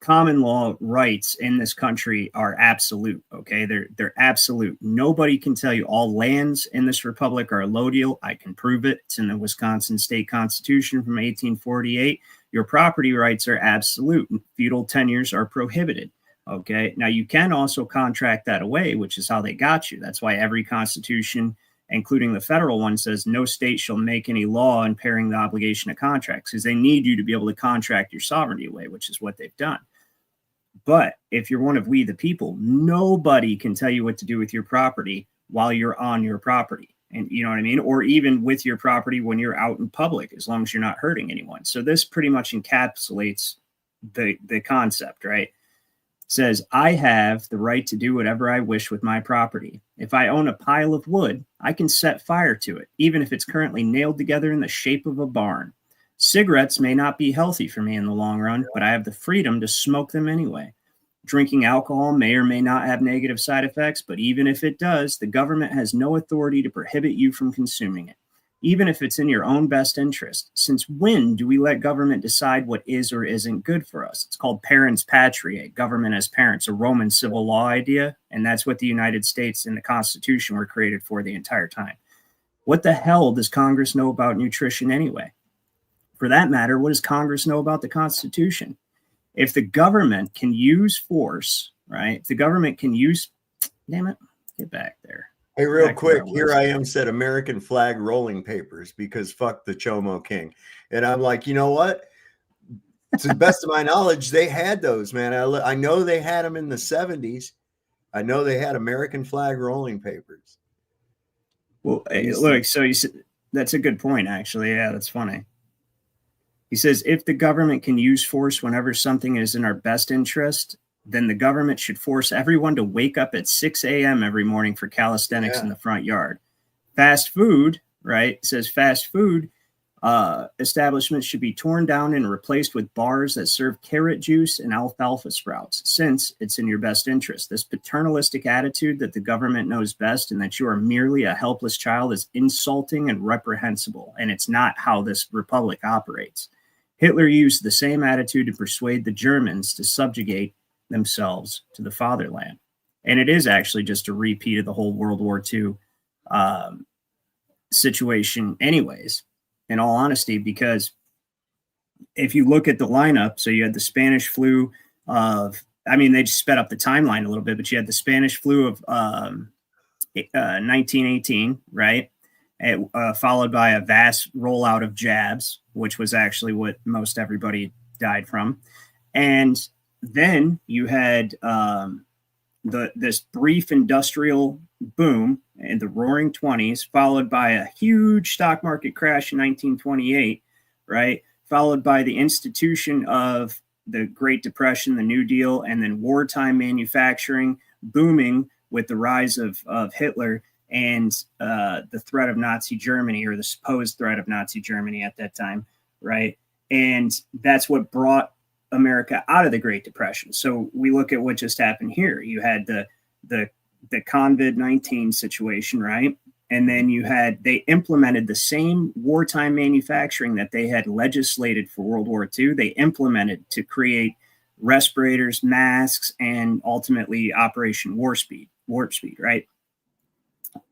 common law rights in this country are absolute. Okay, they're absolute. Nobody can tell you all lands in this republic are allodial. I can prove it. It's in the Wisconsin State Constitution from 1848. Your property rights are absolute. Feudal tenures are prohibited. Okay. Now you can also contract that away, which is how they got you. That's why every constitution, including the federal one, says no state shall make any law impairing the obligation of contracts, because they need you to be able to contract your sovereignty away, which is what they've done. But if you're one of we the people, nobody can tell you what to do with your property while you're on your property. And you know what I mean? Or even with your property when you're out in public, as long as you're not hurting anyone. So this pretty much encapsulates the concept, right? It says, I have the right to do whatever I wish with my property. If I own a pile of wood, I can set fire to it, even if it's currently nailed together in the shape of a barn. Cigarettes may not be healthy for me in the long run, but I have the freedom to smoke them anyway. Drinking alcohol may or may not have negative side effects, but even if it does, the government has no authority to prohibit you from consuming it, even if it's in your own best interest. Since when do we let government decide what is or isn't good for us? It's called parens patriae, government as parents, a Roman civil law idea, and that's what the United States and the Constitution were created for the entire time. What the hell does Congress know about nutrition anyway? For that matter, what does Congress know about the Constitution? If the government can use force, right? If the government can use, damn it, get back there. Hey, real quick, here I am said American flag rolling papers because fuck the Chomo King. And I'm like, you know what? To the best of my knowledge, they had those, man. I know they had them in the 70s. I know they had American flag rolling papers. Well, look, so you said, that's a good point, actually. Yeah, that's funny. He says, if the government can use force whenever something is in our best interest, then the government should force everyone to wake up at 6 a.m. every morning for calisthenics in the front yard. Fast food, right? It says fast food establishments should be torn down and replaced with bars that serve carrot juice and alfalfa sprouts, since it's in your best interest. This paternalistic attitude that the government knows best and that you are merely a helpless child is insulting and reprehensible, and it's not how this republic operates. Hitler used the same attitude to persuade the Germans to subjugate themselves to the fatherland. And it is actually just a repeat of the whole World War II situation anyways, in all honesty, because if you look at the lineup, so you had the Spanish flu of, I mean, they just sped up the timeline a little bit, but you had the Spanish flu of 1918, right? Followed by a vast rollout of jabs, which was actually what most everybody died from. And then you had this brief industrial boom in the roaring 20s, followed by a huge stock market crash in 1928, right? Followed by the institution of the Great Depression, the New Deal, and then wartime manufacturing booming with the rise of Hitler and the threat of Nazi Germany, or the supposed threat of Nazi Germany at that time, right? And that's what brought America out of the Great Depression. So we look at what just happened here. You had the COVID-19 situation, right? And then they implemented the same wartime manufacturing that they had legislated for World War II. They implemented to create respirators, masks, and ultimately Operation Warp Speed, right?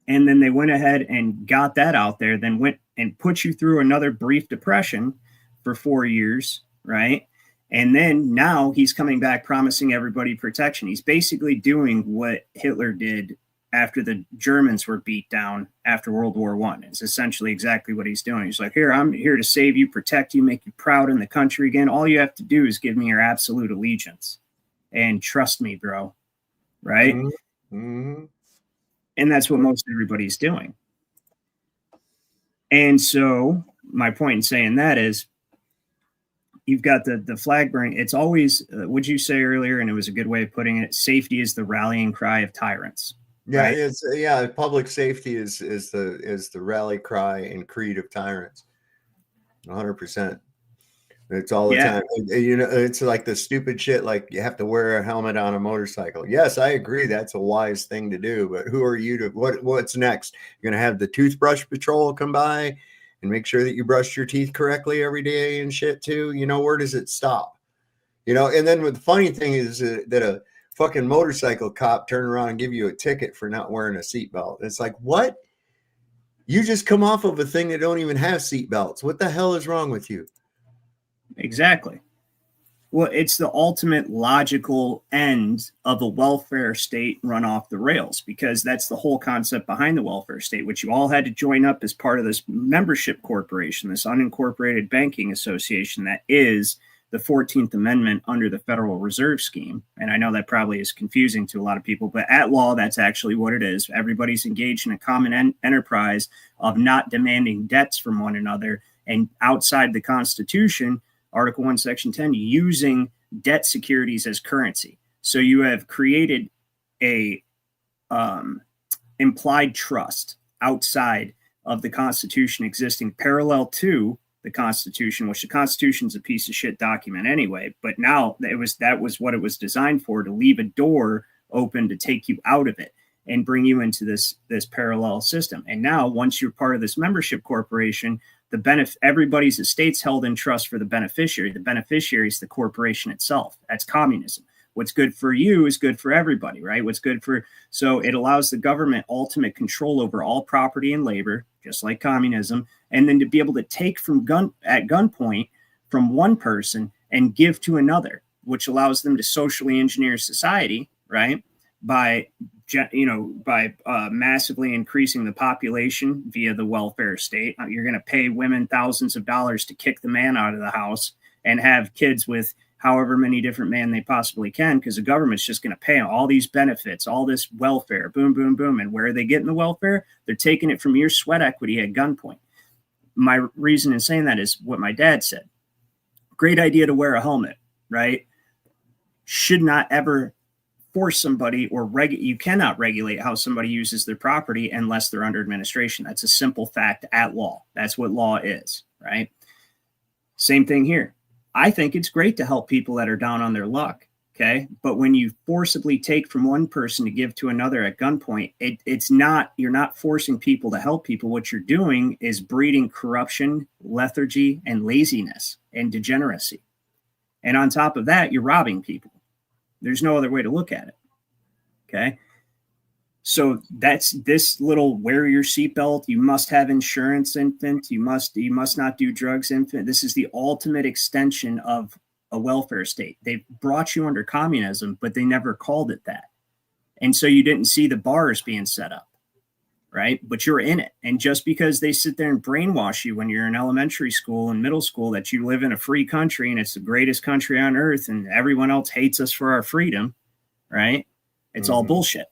And then they went ahead and got that out there, then went and put you through another brief depression for 4 years, right? And then now he's coming back promising everybody protection. He's basically doing what Hitler did after the Germans were beat down after World War I. It's essentially exactly what he's doing. He's like, here, I'm here to save you, protect you, make you proud in the country again. All you have to do is give me your absolute allegiance and trust me, bro. Right? Mm-hmm. And that's what most everybody's doing. And so my point in saying that is, you've got the flag burning. It's always, would you say earlier, and it was a good way of putting it, safety is the rallying cry of tyrants. Yeah, right? Public safety is the rally cry and creed of tyrants. 100%. It's all the time. You know, it's like the stupid shit, like you have to wear a helmet on a motorcycle. Yes, I agree. That's a wise thing to do. But who are you to what's next? You're going to have the toothbrush patrol come by and make sure that you brush your teeth correctly every day and shit too. You know, where does it stop? You know, and then the funny thing is that a fucking motorcycle cop turn around and give you a ticket for not wearing a seatbelt. It's like, what? You just come off of a thing that don't even have seatbelts. What the hell is wrong with you? Exactly. Well, it's the ultimate logical end of a welfare state run off the rails, because that's the whole concept behind the welfare state, which you all had to join up as part of this membership corporation, this unincorporated banking association that is the 14th Amendment under the Federal Reserve Scheme. And I know that probably is confusing to a lot of people, but at law, that's actually what it is. Everybody's engaged in a common enterprise of not demanding debts from one another, and outside the Constitution, Article 1, Section 10, using debt securities as currency. So you have created a implied trust outside of the Constitution existing parallel to the Constitution, which the Constitution is a piece of shit document anyway. But now that was what it was designed for, to leave a door open to take you out of it and bring you into this parallel system. And now, once you're part of this membership corporation, everybody's estate's held in trust for the beneficiary. The beneficiary is the corporation itself. That's communism. What's good for you is good for everybody, right? So it allows the government ultimate control over all property and labor, just like communism, and then to be able to take at gunpoint from one person and give to another, which allows them to socially engineer society, right? By massively increasing the population via the welfare state. You're going to pay women thousands of dollars to kick the man out of the house and have kids with however many different men they possibly can, because the government's just going to pay all these benefits, all this welfare, boom, boom, boom. And where are they getting the welfare? They're taking it from your sweat equity at gunpoint. My reason in saying that is what my dad said. Great idea to wear a helmet, right? Should not ever force somebody you cannot regulate how somebody uses their property unless they're under administration. That's a simple fact at law. That's what law is, right? Same thing here. I think it's great to help people that are down on their luck, okay? But when you forcibly take from one person to give to another at gunpoint, you're not forcing people to help people. What you're doing is breeding corruption, lethargy, and laziness and degeneracy. And on top of that, you're robbing people. There's no other way to look at it. Okay. So that's this little wear your seatbelt. You must have insurance, infant. You must not do drugs, infant. This is the ultimate extension of a welfare state. They brought you under communism, but they never called it that. And so you didn't see the bars being set up, right? But you're in it. And just because they sit there and brainwash you when you're in elementary school and middle school that you live in a free country and it's the greatest country on earth and everyone else hates us for our freedom, right? It's all bullshit.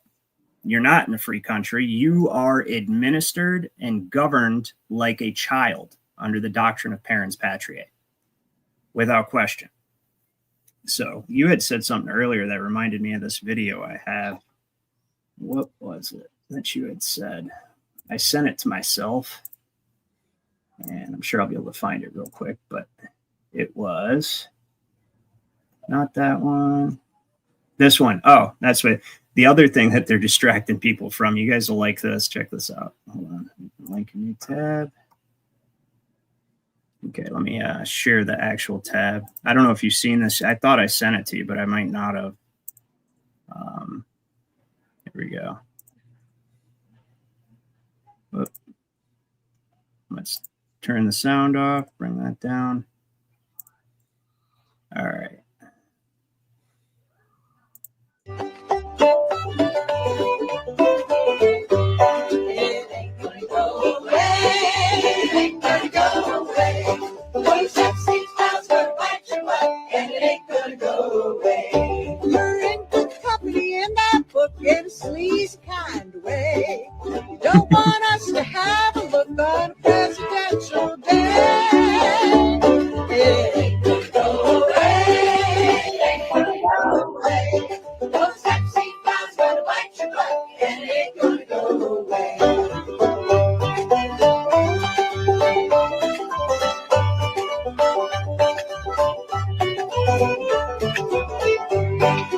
You're not in a free country. You are administered and governed like a child under the doctrine of parens patriae, without question. So you had said something earlier that reminded me of this video I have. What was it that you had said? I sent it to myself, and I'm sure I'll be able to find it real quick, but it was not that one. This one. Oh, that's what the other thing that they're distracting people from, you guys will like this. Check this out. Hold on. Link a new tab. Okay, let me share the actual tab. I don't know if you've seen this. I thought I sent it to you, but I might not have. Here we go. Whoop. Let's turn the sound off, bring that down. All right. You're in good company in that book in a sleazy kind of way. You don't want us to have a look on a presidential day. It ain't gonna go away. It ain't gonna go away. Those sexy clowns gonna bite your butt, and it ain't gonna go away.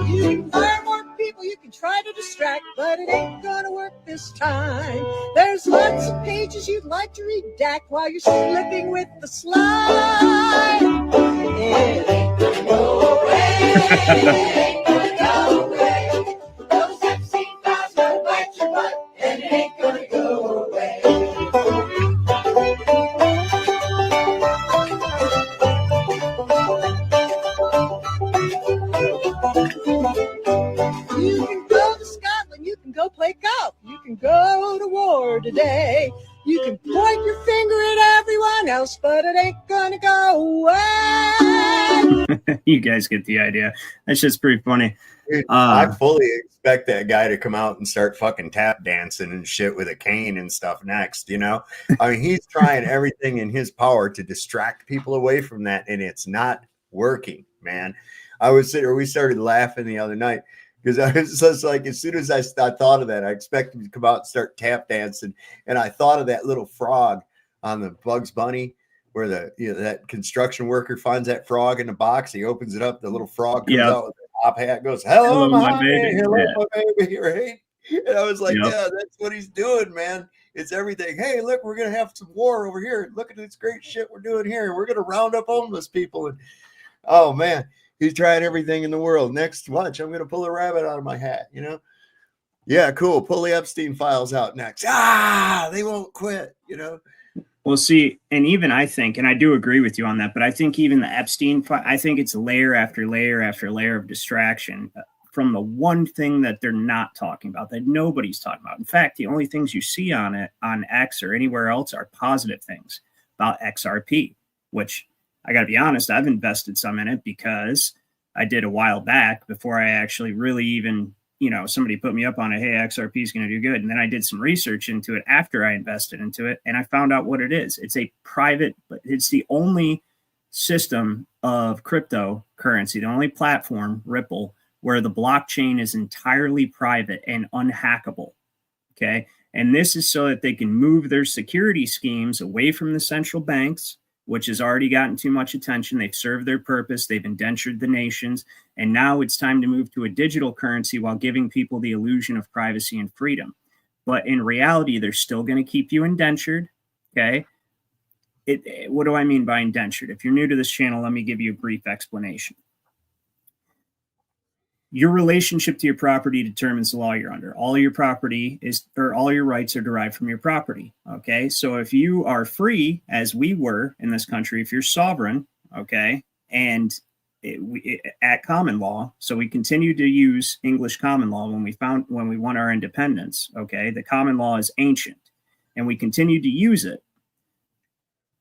You can fire more people, you can try to distract, but it ain't gonna work this time. There's lots of pages you'd like to redact while you're slipping with the slide. It ain't gonna go away. It ain't gonna go away. Those sexy clowns gonna bite your butt, and it ain't gonna go away. You can go to Scotland, you can go play golf, you can go to war today. You can point your finger at everyone else, but it ain't gonna go away. You guys get the idea. That's just pretty funny. Dude, I fully expect that guy to come out and start fucking tap dancing and shit with a cane and stuff next, you know? I mean, he's trying everything in his power to distract people away from that, and it's not working, man. We started laughing the other night because I was just like, as soon as I thought of that, I expected him to come out and start tap dancing. And I thought of that little frog on the Bugs Bunny where that construction worker finds that frog in the box. He opens it up. The little frog comes out with a top hat, goes, hello, my baby. Hello, my baby. Right? And I was like, yeah, that's what he's doing, man. It's everything. Hey, look, we're going to have some war over here. Look at this great shit we're doing here. We're going to round up homeless people. And oh, man. He's trying everything in the world. Next, watch, I'm going to pull a rabbit out of my hat, you know? Yeah, cool. Pull the Epstein files out next. They won't quit, you know? Well, see, and even I think, and I do agree with you on that, but I think even the Epstein, I think it's layer after layer after layer of distraction from the one thing that they're not talking about, that nobody's talking about. In fact, the only things you see on it, on X or anywhere else, are positive things about XRP, which I got to be honest, I've invested some in it because I did a while back before I actually really even, somebody put me up on it. Hey, XRP is going to do good. And then I did some research into it after I invested into it. And I found out what it is. It's a private, but it's the only system of cryptocurrency, the only platform, Ripple, where the blockchain is entirely private and unhackable. Okay. And this is so that they can move their security schemes away from the central banks, which has already gotten too much attention. They've served their purpose. They've indentured the nations. And now it's time to move to a digital currency while giving people the illusion of privacy and freedom. But in reality, they're still going to keep you indentured. Okay. What do I mean by indentured? If you're new to this channel, let me give you a brief explanation. Your relationship to your property determines the law you're under. All your property all your rights are derived from your property. Okay. So if you are free, as we were in this country, if you're sovereign, okay, and at common law, so we continue to use English common law when we won our independence. Okay. The common law is ancient and we continue to use it.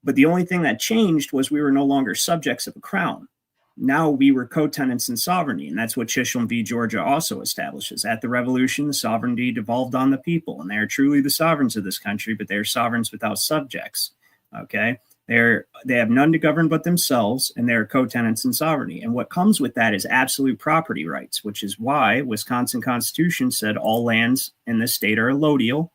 But the only thing that changed was we were no longer subjects of a crown. Now we were co-tenants in sovereignty, and that's what Chisholm v. Georgia also establishes. At the Revolution, the sovereignty devolved on the people, and they are truly the sovereigns of this country, but they are sovereigns without subjects. Okay, they have none to govern but themselves, and they are co-tenants in sovereignty. And what comes with that is absolute property rights, which is why Wisconsin Constitution said all lands in this state are allodial,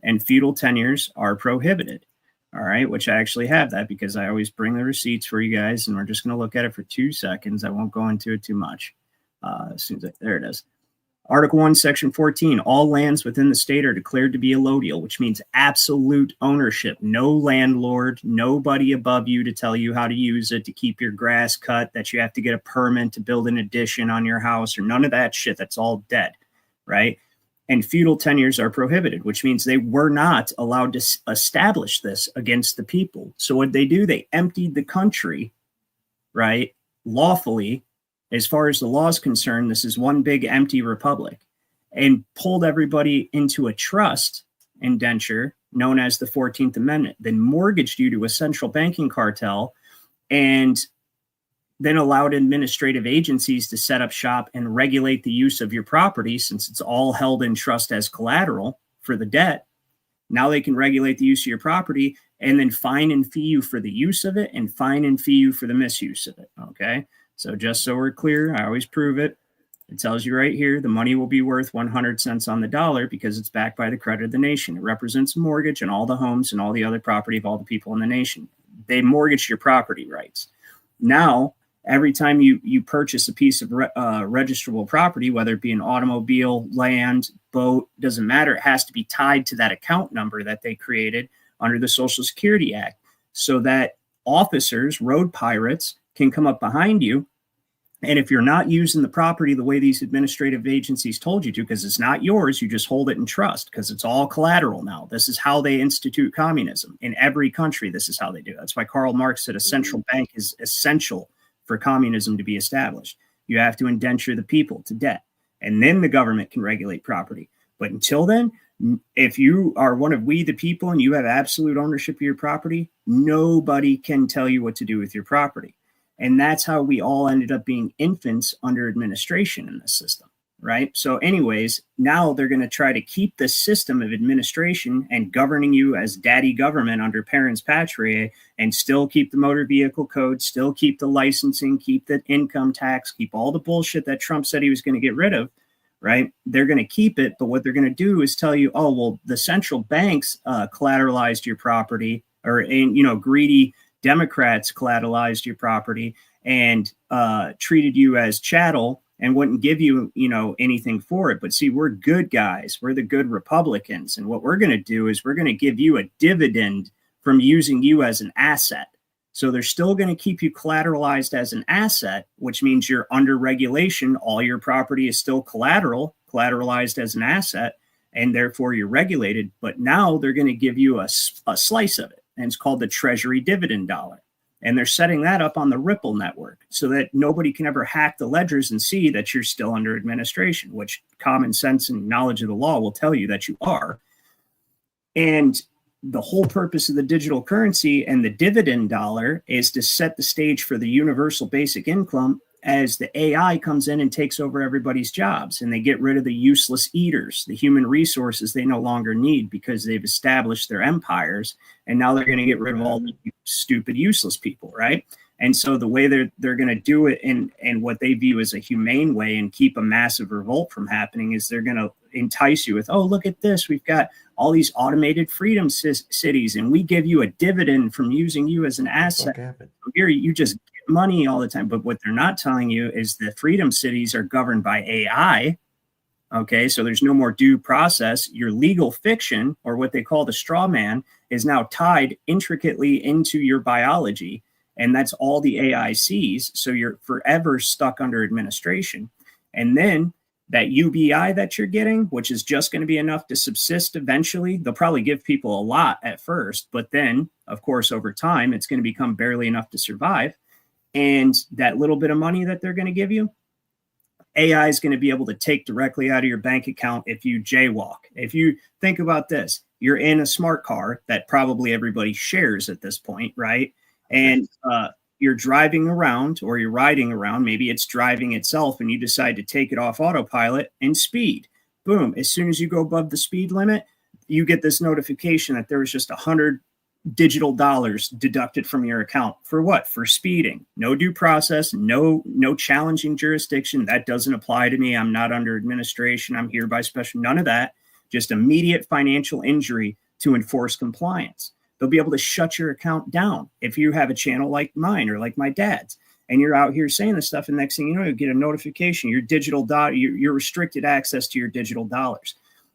and feudal tenures are prohibited. All right, which I actually have that because I always bring the receipts for you guys, and we're just going to look at it for 2 seconds. I won't go into it too much. As soon as there it is. Article 1, Section 14, all lands within the state are declared to be allodial, which means absolute ownership. No landlord, nobody above you to tell you how to use it, to keep your grass cut, that you have to get a permit to build an addition on your house, or none of that shit. That's all dead, right? And feudal tenures are prohibited, which means they were not allowed to establish this against the people. So what they do, they emptied the country, right, lawfully. As far as the law is concerned, this is one big empty republic, and pulled everybody into a trust indenture known as the 14th Amendment, then mortgaged you to a central banking cartel, and then allowed administrative agencies to set up shop and regulate the use of your property, since it's all held in trust as collateral for the debt. Now they can regulate the use of your property and then fine and fee you for the use of it and fine and fee you for the misuse of it. Okay. So just so we're clear, I always prove it. It tells you right here, the money will be worth 100 cents on the dollar because it's backed by the credit of the nation. It represents a mortgage on all the homes and all the other property of all the people in the nation. They mortgage your property rights. Now, every time you purchase a piece of registrable property, whether it be an automobile, land, boat, doesn't matter, it has to be tied to that account number that they created under the Social Security Act, so that officers, road pirates, can come up behind you. And if you're not using the property the way these administrative agencies told you to, because it's not yours, you just hold it in trust because it's all collateral now. This is how they institute communism. In every country, this is how they do it. That's why Karl Marx said a central bank is essential for communism to be established. You have to indenture the people to debt, and then the government can regulate property. But until then, if you are one of we the people and you have absolute ownership of your property, nobody can tell you what to do with your property. And that's how we all ended up being infants under administration in this system, right? So anyways, now they're going to try to keep the system of administration and governing you as daddy government under parens patriae, and still keep the motor vehicle code, still keep the licensing, keep the income tax, keep all the bullshit that Trump said he was going to get rid of, right? They're going to keep it, but what they're going to do is tell you, oh, well, the central banks collateralized your property, or, greedy Democrats collateralized your property and treated you as chattel and wouldn't give you, anything for it. But see, we're good guys. We're the good Republicans. And what we're going to do is we're going to give you a dividend from using you as an asset. So they're still going to keep you collateralized as an asset, which means you're under regulation. All your property is still collateralized as an asset, and therefore you're regulated. But now they're going to give you a slice of it. And it's called the Treasury dividend dollar. And they're setting that up on the Ripple network so that nobody can ever hack the ledgers and see that you're still under administration, which common sense and knowledge of the law will tell you that you are. And the whole purpose of the digital currency and the dividend dollar is to set the stage for the universal basic income as the AI comes in and takes over everybody's jobs, and they get rid of the useless eaters, the human resources they no longer need because they've established their empires. And now they're going to get rid of all the stupid, useless people, right? And so the way they're going to do it in what they view as a humane way and keep a massive revolt from happening is they're going to entice you with, oh, look at this. We've got all these automated freedom cities, and we give you a dividend from using you as an asset. Here, you just get money all the time. But what they're not telling you is the freedom cities are governed by AI. Okay, so there's no more due process. Your legal fiction, or what they call the straw man, is now tied intricately into your biology. And that's all the AI sees. So you're forever stuck under administration. And then that UBI that you're getting, which is just going to be enough to subsist eventually, they'll probably give people a lot at first. But then, of course, over time, it's going to become barely enough to survive. And that little bit of money that they're going to give you, AI is going to be able to take directly out of your bank account if you jaywalk. If you think about this, you're in a smart car that probably everybody shares at this point, right? And you're driving around, or you're riding around, maybe it's driving itself, and you decide to take it off autopilot and speed. Boom. As soon as you go above the speed limit, you get this notification that there was just 100 digital dollars deducted from your account. For what? For speeding. No due process, no challenging jurisdiction. That doesn't apply to me. I'm not under administration. I'm here by special. None of that. Just immediate financial injury to enforce compliance. They'll be able to shut your account down if you have a channel like mine or like my dad's. and you're out here saying this stuff, and next thing you know, you get a notification, your digital dollar, you're restricted access to your digital dollars.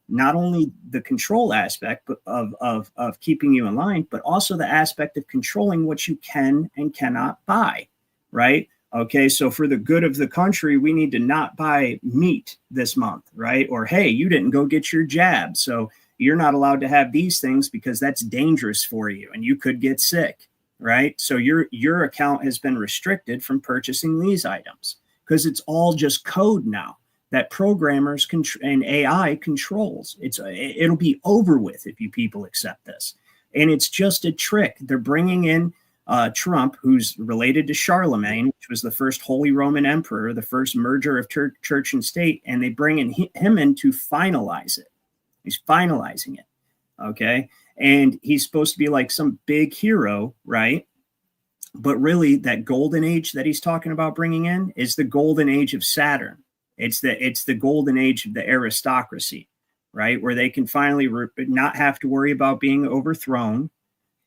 Not only the control aspect of keeping you in line, but also the aspect of controlling what you can and cannot buy, right? Okay, so for the good of the country, we need to not buy meat this month, right? Or, hey, you didn't go get your jab, so you're not allowed to have these things because that's dangerous for you and you could get sick, right? So your account has been restricted from purchasing these items because it's all just code now that programmers and AI controls. It'll be over with if you people accept this. And it's just a trick. They're bringing in Trump, who's related to Charlemagne, which was the first Holy Roman Emperor, the first merger of church and state, and they bring him in to finalize it. He's finalizing it, okay? And he's supposed to be like some big hero, right? But really, that golden age that he's talking about bringing in is the golden age of Saturn. It's the golden age of the aristocracy, right? Where they can finally not have to worry about being overthrown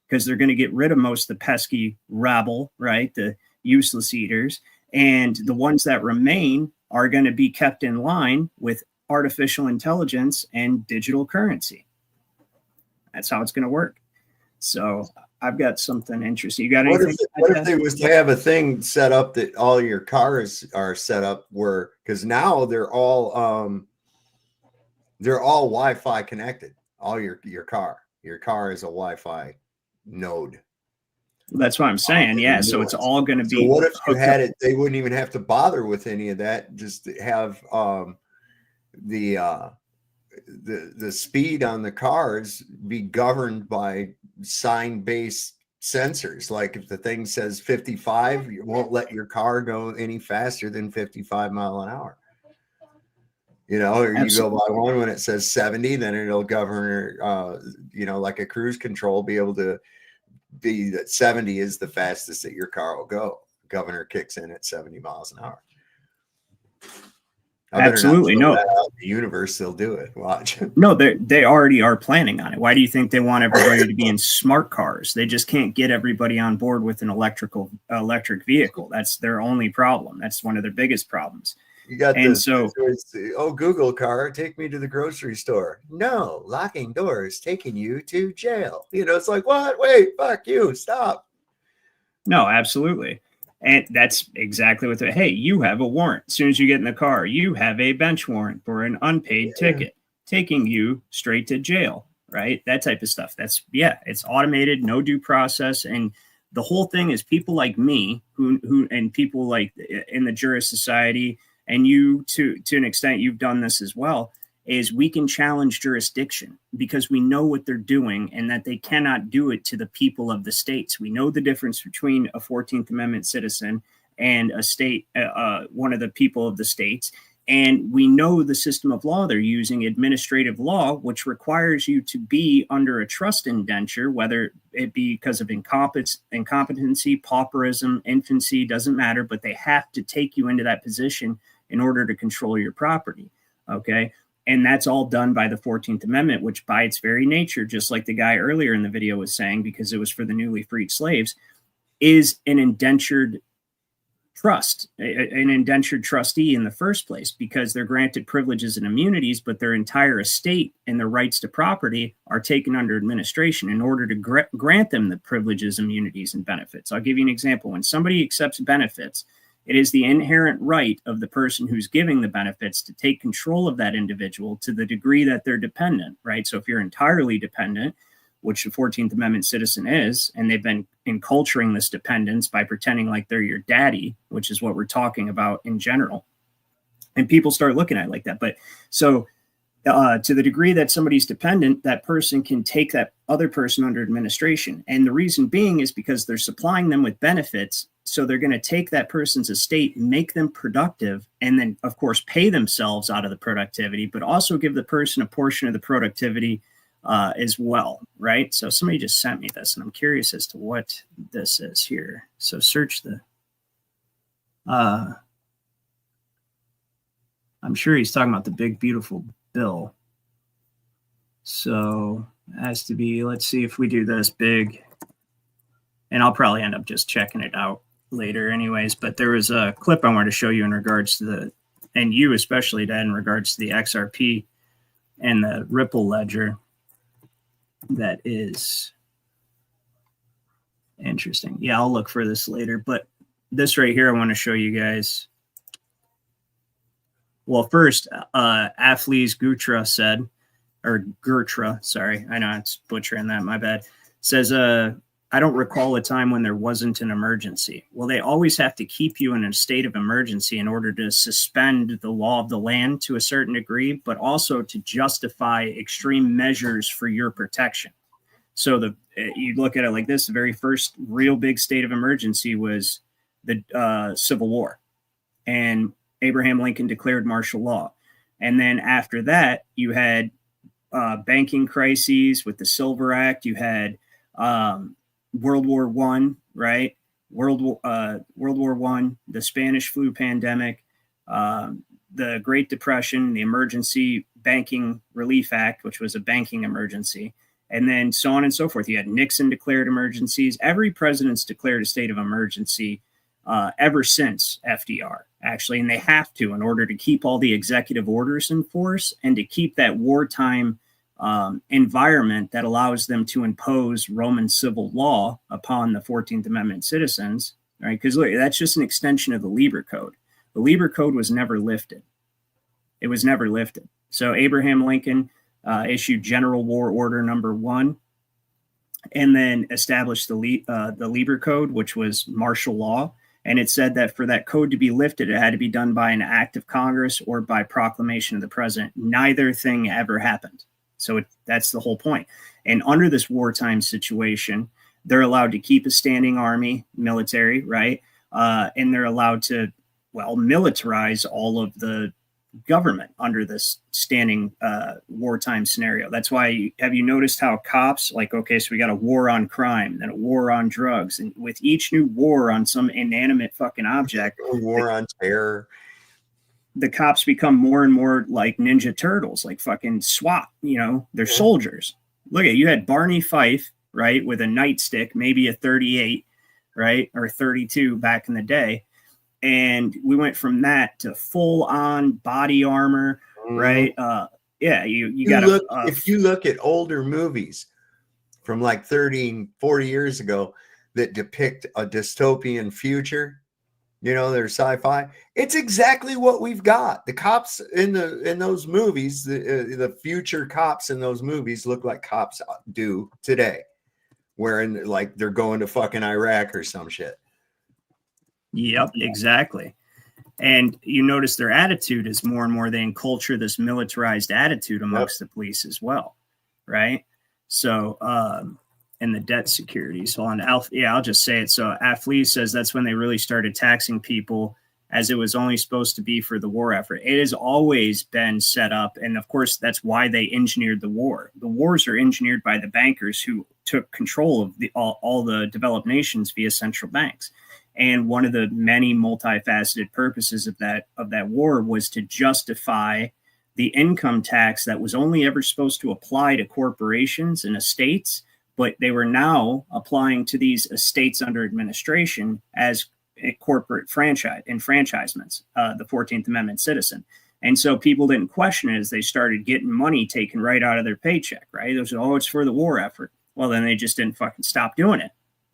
because they're going to get rid of most of the pesky rabble, right? The useless eaters. And the ones that remain are going to be kept in line with artificial intelligence and digital currency. That's how it's going to work. So I've got something interesting. You got anything? What if they was to have a thing set up that all your cars are set up where, because now they're all Wi-Fi connected. All your car is a Wi-Fi node. That's what I'm saying. Yeah. So it's all going to be. So what if you had it? They wouldn't even have to bother with any of that. Just have the speed on the cars be governed by sign-based sensors. Like if the thing says 55, you won't let your car go any faster than 55 mile an hour. You know, or you go by one when it says 70, then it'll govern, like a cruise control, be able to be that 70 is the fastest that your car will go. Governor kicks in at 70 miles an hour. Absolutely. No, the universe, they'll do it. Watch. No, they already are planning on it. Why do you think they want everybody to be in smart cars? They just can't get everybody on board with an electric vehicle. That's their only problem. That's one of their biggest problems. You got Google car, take me to the grocery store. No, locking doors, taking you to jail. It's like, what? Wait, fuck you, stop. No, absolutely. And that's exactly what hey, you have a warrant. As soon as you get in the car, you have a bench warrant for an unpaid ticket, taking you straight to jail, right? That type of stuff. It's automated, no due process. And the whole thing is people like me who and people like in the Jurist Society, and you to an extent, you've done this as well, is we can challenge jurisdiction because we know what they're doing and that they cannot do it to the people of the states. We know the difference between a 14th Amendment citizen and a state, one of the people of the states. And we know the system of law they're using, administrative law, which requires you to be under a trust indenture, whether it be because of incompetency, pauperism, infancy, doesn't matter, but they have to take you into that position in order to control your property. Okay. And that's all done by the 14th Amendment, which by its very nature, just like the guy earlier in the video was saying, because it was for the newly freed slaves, is an indentured trust, an indentured trustee in the first place, because they're granted privileges and immunities, but their entire estate and their rights to property are taken under administration in order to grant them the privileges, immunities, and benefits. I'll give you an example. When somebody accepts benefits, it is the inherent right of the person who's giving the benefits to take control of that individual to the degree that they're dependent, right? So if you're entirely dependent, which the 14th Amendment citizen is, and they've been enculturing this dependence by pretending like they're your daddy, which is what we're talking about in general. And people start looking at it like that. But so to the degree that somebody's dependent, that person can take that other person under administration. And the reason being is because they're supplying them with benefits. So they're going to take that person's estate, make them productive, and then, of course, pay themselves out of the productivity, but also give the person a portion of the productivity as well, right? So somebody just sent me this, and I'm curious as to what this is here. So search the... I'm sure he's talking about the big, beautiful bill. So it has to be, let's see if we do this big, and I'll probably end up just checking it out later anyways, but there was a clip I wanted to show you in regards to and you especially, Dad, in regards to the XRP and the Ripple ledger that is interesting. Yeah, I'll look for this later, but this right here I want to show you guys. Well, first, Athles Gutra said, or Gertra, sorry, I know it's butchering that, my bad, says, I don't recall a time when there wasn't an emergency. Well, they always have to keep you in a state of emergency in order to suspend the law of the land to a certain degree, but also to justify extreme measures for your protection. So you look at it like this, the very first real big state of emergency was the Civil War. And Abraham Lincoln declared martial law. And then after that, you had banking crises with the Silver Act. You had World War I, right? World War I, the Spanish flu pandemic, the Great Depression, the Emergency Banking Relief Act, which was a banking emergency, and then so on and so forth. You had Nixon declared emergencies. Every president's declared a state of emergency ever since FDR, actually, and they have to in order to keep all the executive orders in force and to keep that wartime environment that allows them to impose Roman civil law upon the 14th Amendment citizens, right? Because look, that's just an extension of the Lieber Code. The Lieber Code was never lifted. It was never lifted. So Abraham Lincoln issued General War Order Number 1, and then established the Lieber Code, which was martial law. And it said that for that code to be lifted, it had to be done by an act of Congress or by proclamation of the president. Neither thing ever happened. So that's the whole point. And under this wartime situation, they're allowed to keep a standing army, military, right? And they're allowed to, well, militarize all of the government under this standing wartime scenario. That's why, have you noticed how cops, like, okay, so we got a war on crime, then a war on drugs, and with each new war on some inanimate fucking object, A war on terror, the cops become more and more like Ninja Turtles, like fucking SWAT, you know, they're soldiers. Look at, you had Barney Fife, right, with a nightstick, maybe a 38, right, or 32 back in the day. And we went from that to full on body armor, right? Yeah, you got to if you look at older movies from like 30, 40 years ago that depict a dystopian future, you know, they're sci-fi. It's exactly what we've got. The cops in those movies, the future cops in those movies look like cops do today, wearing like they're going to fucking Iraq or some shit. Yep, exactly. And you notice their attitude is more and more, they enculture this militarized attitude amongst the police as well, right? So, and the debt security. So I'll just say it. So Athles says that's when they really started taxing people, as it was only supposed to be for the war effort. It has always been set up. And of course, that's why they engineered the war. The wars are engineered by the bankers who took control of all the developed nations via central banks. And one of the many multifaceted purposes of that war was to justify the income tax that was only ever supposed to apply to corporations and estates, but they were now applying to these estates under administration as a corporate enfranchisement, the 14th Amendment citizen. And so people didn't question it as they started getting money taken right out of their paycheck, right? They was, oh, it's for the war effort. Well, then they just didn't fucking stop doing it.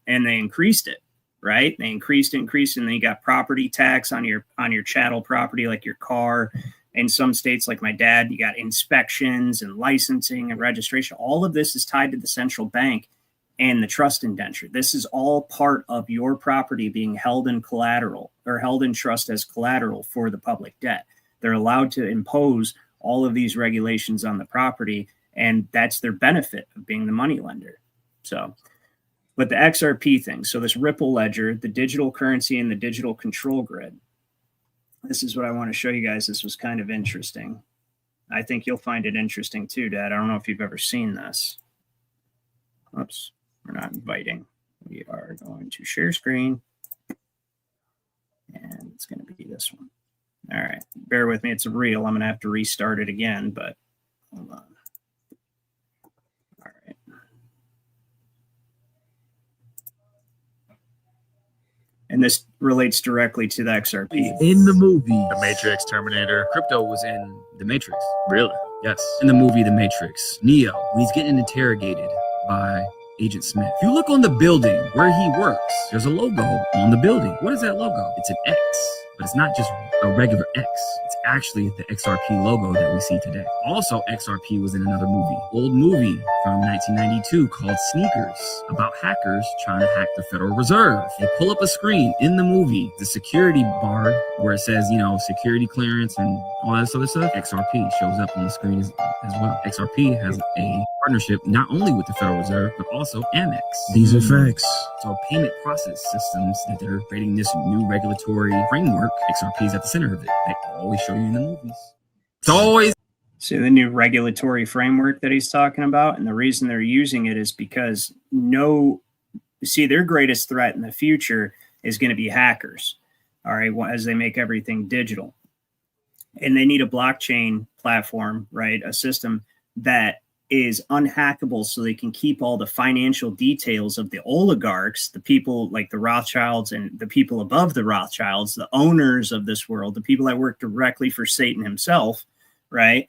And they increased it. Right? They increased, and then you got property tax on your chattel property, like your car. In some states, like my dad, you got inspections and licensing and registration. All of this is tied to the central bank and the trust indenture. This is all part of your property being held in collateral or held in trust as collateral for the public debt. They're allowed to impose all of these regulations on the property, and that's their benefit of being the money lender. So, but the XRP thing, so this Ripple ledger, the digital currency and the digital control grid, this is what I want to show you guys. This was kind of interesting. I think you'll find it interesting too, Dad. I don't know if you've ever seen this. Oops, we're not inviting. We are going to share screen. And it's going to be this one. All right, bear with me. It's a reel. I'm going to have to restart it again, but hold on. All right. And this relates directly to the XRP. In the movie The Matrix, Terminator. Crypto was in The Matrix. Really? Yes. In the movie The Matrix, Neo, when he's getting interrogated by Agent Smith. If you look on the building where he works, there's a logo on the building. What is that logo? It's an X, but it's not just a regular X. It's actually the XRP logo that we see today. Also, XRP was in another old movie from 1992 called Sneakers, about hackers trying to hack the Federal Reserve. They pull up a screen in the movie, the security bar where it says, security clearance and all that other stuff. XRP shows up on the screen as well. XRP has a partnership not only with the Federal Reserve, but also Amex. These are facts. So payment process systems that they're creating this new regulatory framework, XRP is at the center of it. They always show you in the movies. It's always. So the new regulatory framework that he's talking about, and the reason they're using it is because their greatest threat in the future is going to be hackers. All right, as they make everything digital. And they need a blockchain platform, right? A system that is unhackable so they can keep all the financial details of the oligarchs, the people like the Rothschilds and the people above the Rothschilds, the owners of this world, the people that work directly for Satan himself, right?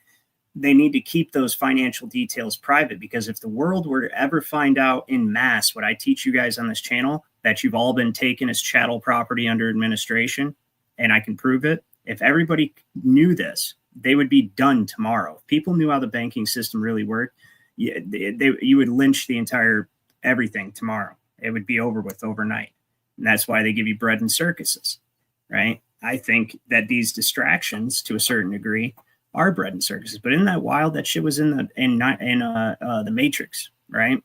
They need to keep those financial details private, because if the world were to ever find out in mass what I teach you guys on this channel, that you've all been taken as chattel property under administration, and I can prove it, if everybody knew this, they would be done tomorrow. If people knew how the banking system really worked, you would lynch the entire everything tomorrow. It would be over with overnight. And that's why they give you bread and circuses, right? I think that these distractions, to a certain degree, are bread and circuses. But isn't that wild? That shit was in the Matrix, right?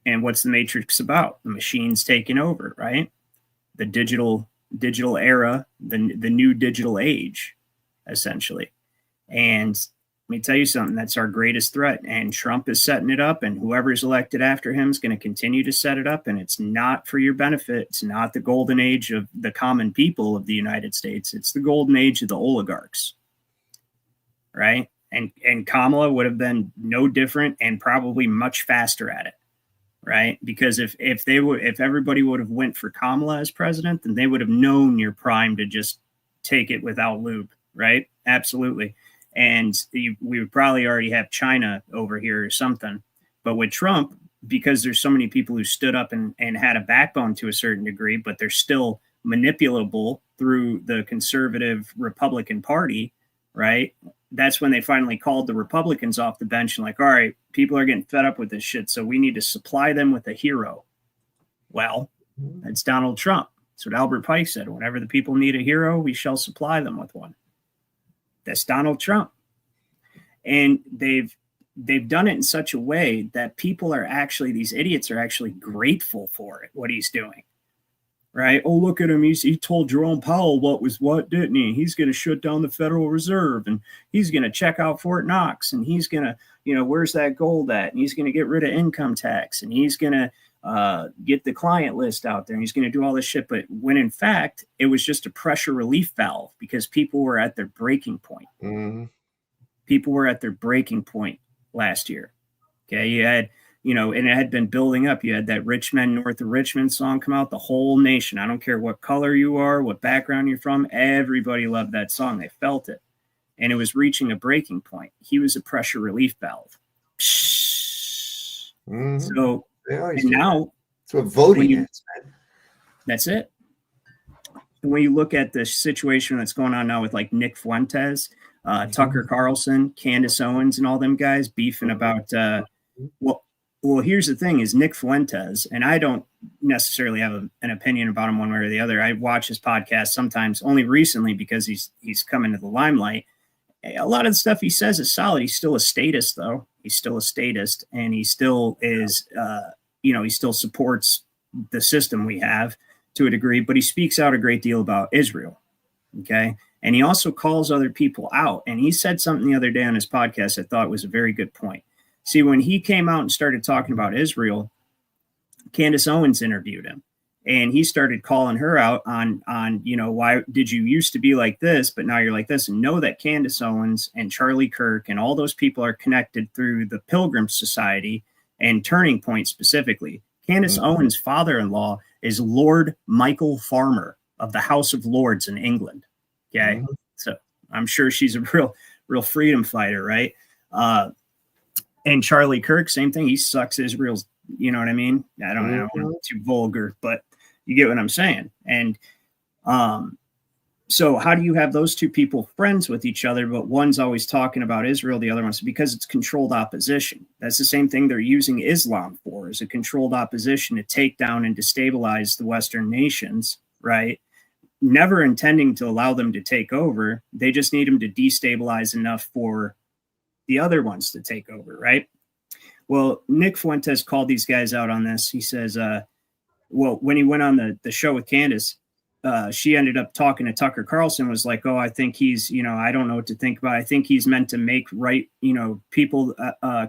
And what's the Matrix about? The machines taking over, right? The digital era, the new digital age, essentially. And let me tell you something, that's our greatest threat. And Trump is setting it up, and whoever's elected after him is going to continue to set it up. And it's not for your benefit. It's not the golden age of the common people of the United States. It's the golden age of the oligarchs, right? And Kamala would have been no different and probably much faster at it, right? Because if everybody would have went for Kamala as president, then they would have known your prime to just take it without lube, right? Absolutely. And we would probably already have China over here or something. But with Trump, because there's so many people who stood up and had a backbone to a certain degree, but they're still manipulable through the conservative Republican Party, right? That's when they finally called the Republicans off the bench and like, all right, people are getting fed up with this shit, so we need to supply them with a hero. Well, that's Donald Trump. That's what Albert Pike said. Whenever the people need a hero, we shall supply them with one. That's Donald Trump. And they've done it in such a way that people are actually, these idiots are actually grateful for it, what he's doing. Right? Oh, look at him. He told Jerome Powell what was what, didn't he? He's going to shut down the Federal Reserve, and he's going to check out Fort Knox, and he's going to, where's that gold at? And he's going to get rid of income tax, and he's going to get the client list out there, and he's going to do all this shit. But when in fact, it was just a pressure relief valve, because people were at their breaking point. Mm-hmm. People were at their breaking point last year. Okay. You had, and it had been building up. You had that Rich Men North of Richmond song come out. The whole nation, I don't care what color you are, what background you're from, everybody loved that song. They felt it. And it was reaching a breaking point. He was a pressure relief valve. Mm-hmm. So and now that's what voting is, man. That's it. When you look at the situation that's going on now with like Nick Fuentes, Tucker Carlson, Candace Owens, and all them guys beefing about, well, here's the thing is Nick Fuentes, and I don't necessarily have an opinion about him one way or the other. I watch his podcast sometimes, only recently because he's come into the limelight. A lot of the stuff he says is solid. He's still a statist, though. He's still a statist, and he still is, he still supports the system we have to a degree, but he speaks out a great deal about Israel. Okay. And he also calls other people out. And he said something the other day on his podcast I thought was a very good point. See, when he came out and started talking about Israel, Candace Owens interviewed him, and he started calling her out on why did you used to be like this, but now you're like this, and know that Candace Owens and Charlie Kirk and all those people are connected through the Pilgrim Society and Turning Point specifically. Candace Owens' father-in-law is Lord Michael Farmer of the House of Lords in England. Okay. Mm-hmm. So I'm sure she's a real freedom fighter, right? And Charlie Kirk, same thing. He sucks Israel's, you know what I mean? I don't know, too vulgar, but you get what I'm saying. And so how do you have those two people friends with each other, but one's always talking about Israel, the other one's because it's controlled opposition. That's the same thing they're using Islam for, is a controlled opposition to take down and destabilize the Western nations, right? Never intending to allow them to take over. They just need them to destabilize enough for the other ones to take over, right? Well, Nick Fuentes called these guys out on this. He says, well, when he went on the show with Candace, she ended up talking to Tucker Carlson, was like, oh, I think he's, I don't know what to think about. I think he's meant to make people,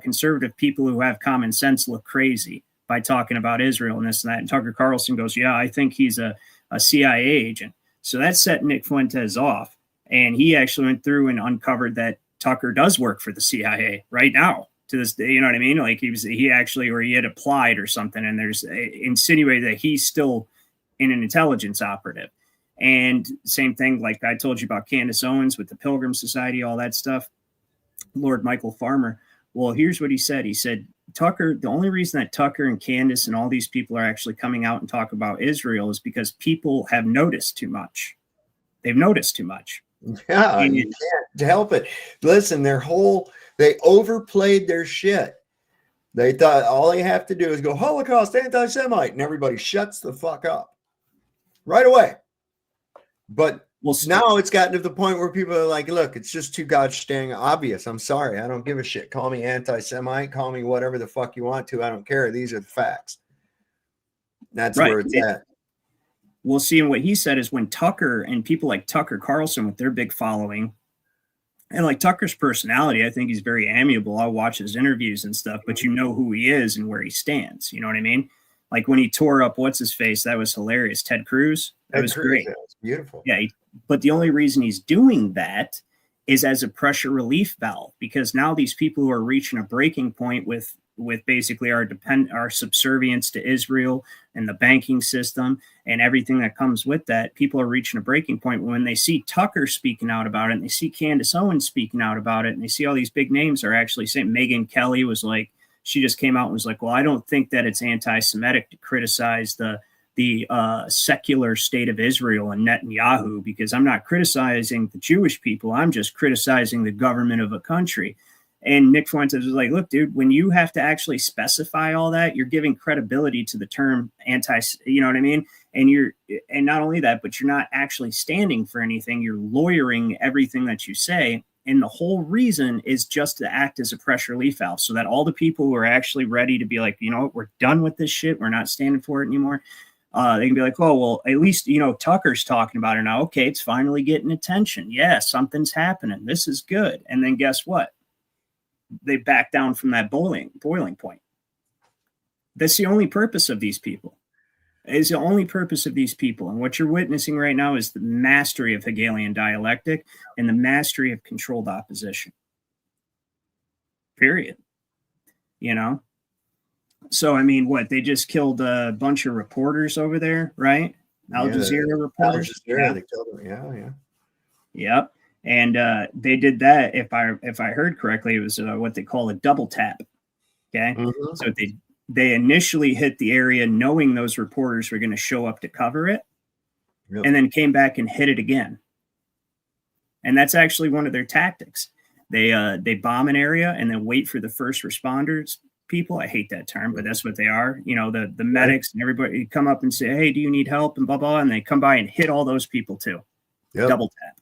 conservative people who have common sense look crazy by talking about Israel and this and that. And Tucker Carlson goes, yeah, I think he's a CIA agent. So that set Nick Fuentes off. And he actually went through and uncovered that Tucker does work for the CIA right now to this day. You know what I mean? Like he had applied or something, and there's insinuated that he's still in an intelligence operative. And same thing, like I told you about Candace Owens with the Pilgrim Society, all that stuff, Lord Michael Farmer. Well, here's what he said. He said, Tucker, the only reason that Tucker and Candace and all these people are actually coming out and talk about Israel is because people have noticed too much. They've noticed too much. Yeah, you can't help it. Listen, they overplayed their shit. They thought all they have to do is go Holocaust, anti-Semite, and everybody shuts the fuck up right away. But now it's gotten to the point where people are like, look, it's just too gosh dang obvious. I'm sorry. I don't give a shit. Call me anti-Semite. Call me whatever the fuck you want to. I don't care. These are the facts. That's right. Where it's at. We'll see. And what he said is when Tucker and people like Tucker Carlson with their big following, and like Tucker's personality, I think he's very amiable. I'll watch his interviews and stuff, but you know who he is and where he stands. You know what I mean? Like when he tore up what's his face, that was hilarious. Ted Cruz, that was great. That was beautiful. Yeah, but the only reason he's doing that is as a pressure relief valve, because now these people who are reaching a breaking point with basically our subservience to Israel and the banking system and everything that comes with that, people are reaching a breaking point when they see Tucker speaking out about it, and they see Candace Owens speaking out about it, and they see all these big names are actually saying. Megyn Kelly was like, she just came out and was like, well, I don't think that it's anti-Semitic to criticize the secular state of Israel and Netanyahu, because I'm not criticizing the Jewish people. I'm just criticizing the government of a country. And Nick Fuentes was like, look, dude, when you have to actually specify all that, you're giving credibility to the term you know what I mean? And not only that, but you're not actually standing for anything. You're lawyering everything that you say. And the whole reason is just to act as a pressure relief valve so that all the people who are actually ready to be like, you know what, we're done with this shit. We're not standing for it anymore. They can be like, oh, well, at least, Tucker's talking about it now. Okay, it's finally getting attention. Yeah, something's happening. This is good. And then guess what? They back down from that boiling point. That's the only purpose of these people. It's the only purpose of these people. And what you're witnessing right now is the mastery of Hegelian dialectic and the mastery of controlled opposition. Period. So, I mean, they just killed a bunch of reporters over there, right? Al Jazeera reporters. Al Jazeera, they killed them. Yeah. Yep. And they did that, if I heard correctly, it was what they call a double tap. Okay. Mm-hmm. So they initially hit the area knowing those reporters were going to show up to cover it, and then came back and hit it again. And that's actually one of their tactics. They bomb an area and then wait for the first responders people. I hate that term, but that's what they are. The medics and everybody come up and say, hey, do you need help? And blah, blah. And they come by and hit all those people too. Yep. Double tap.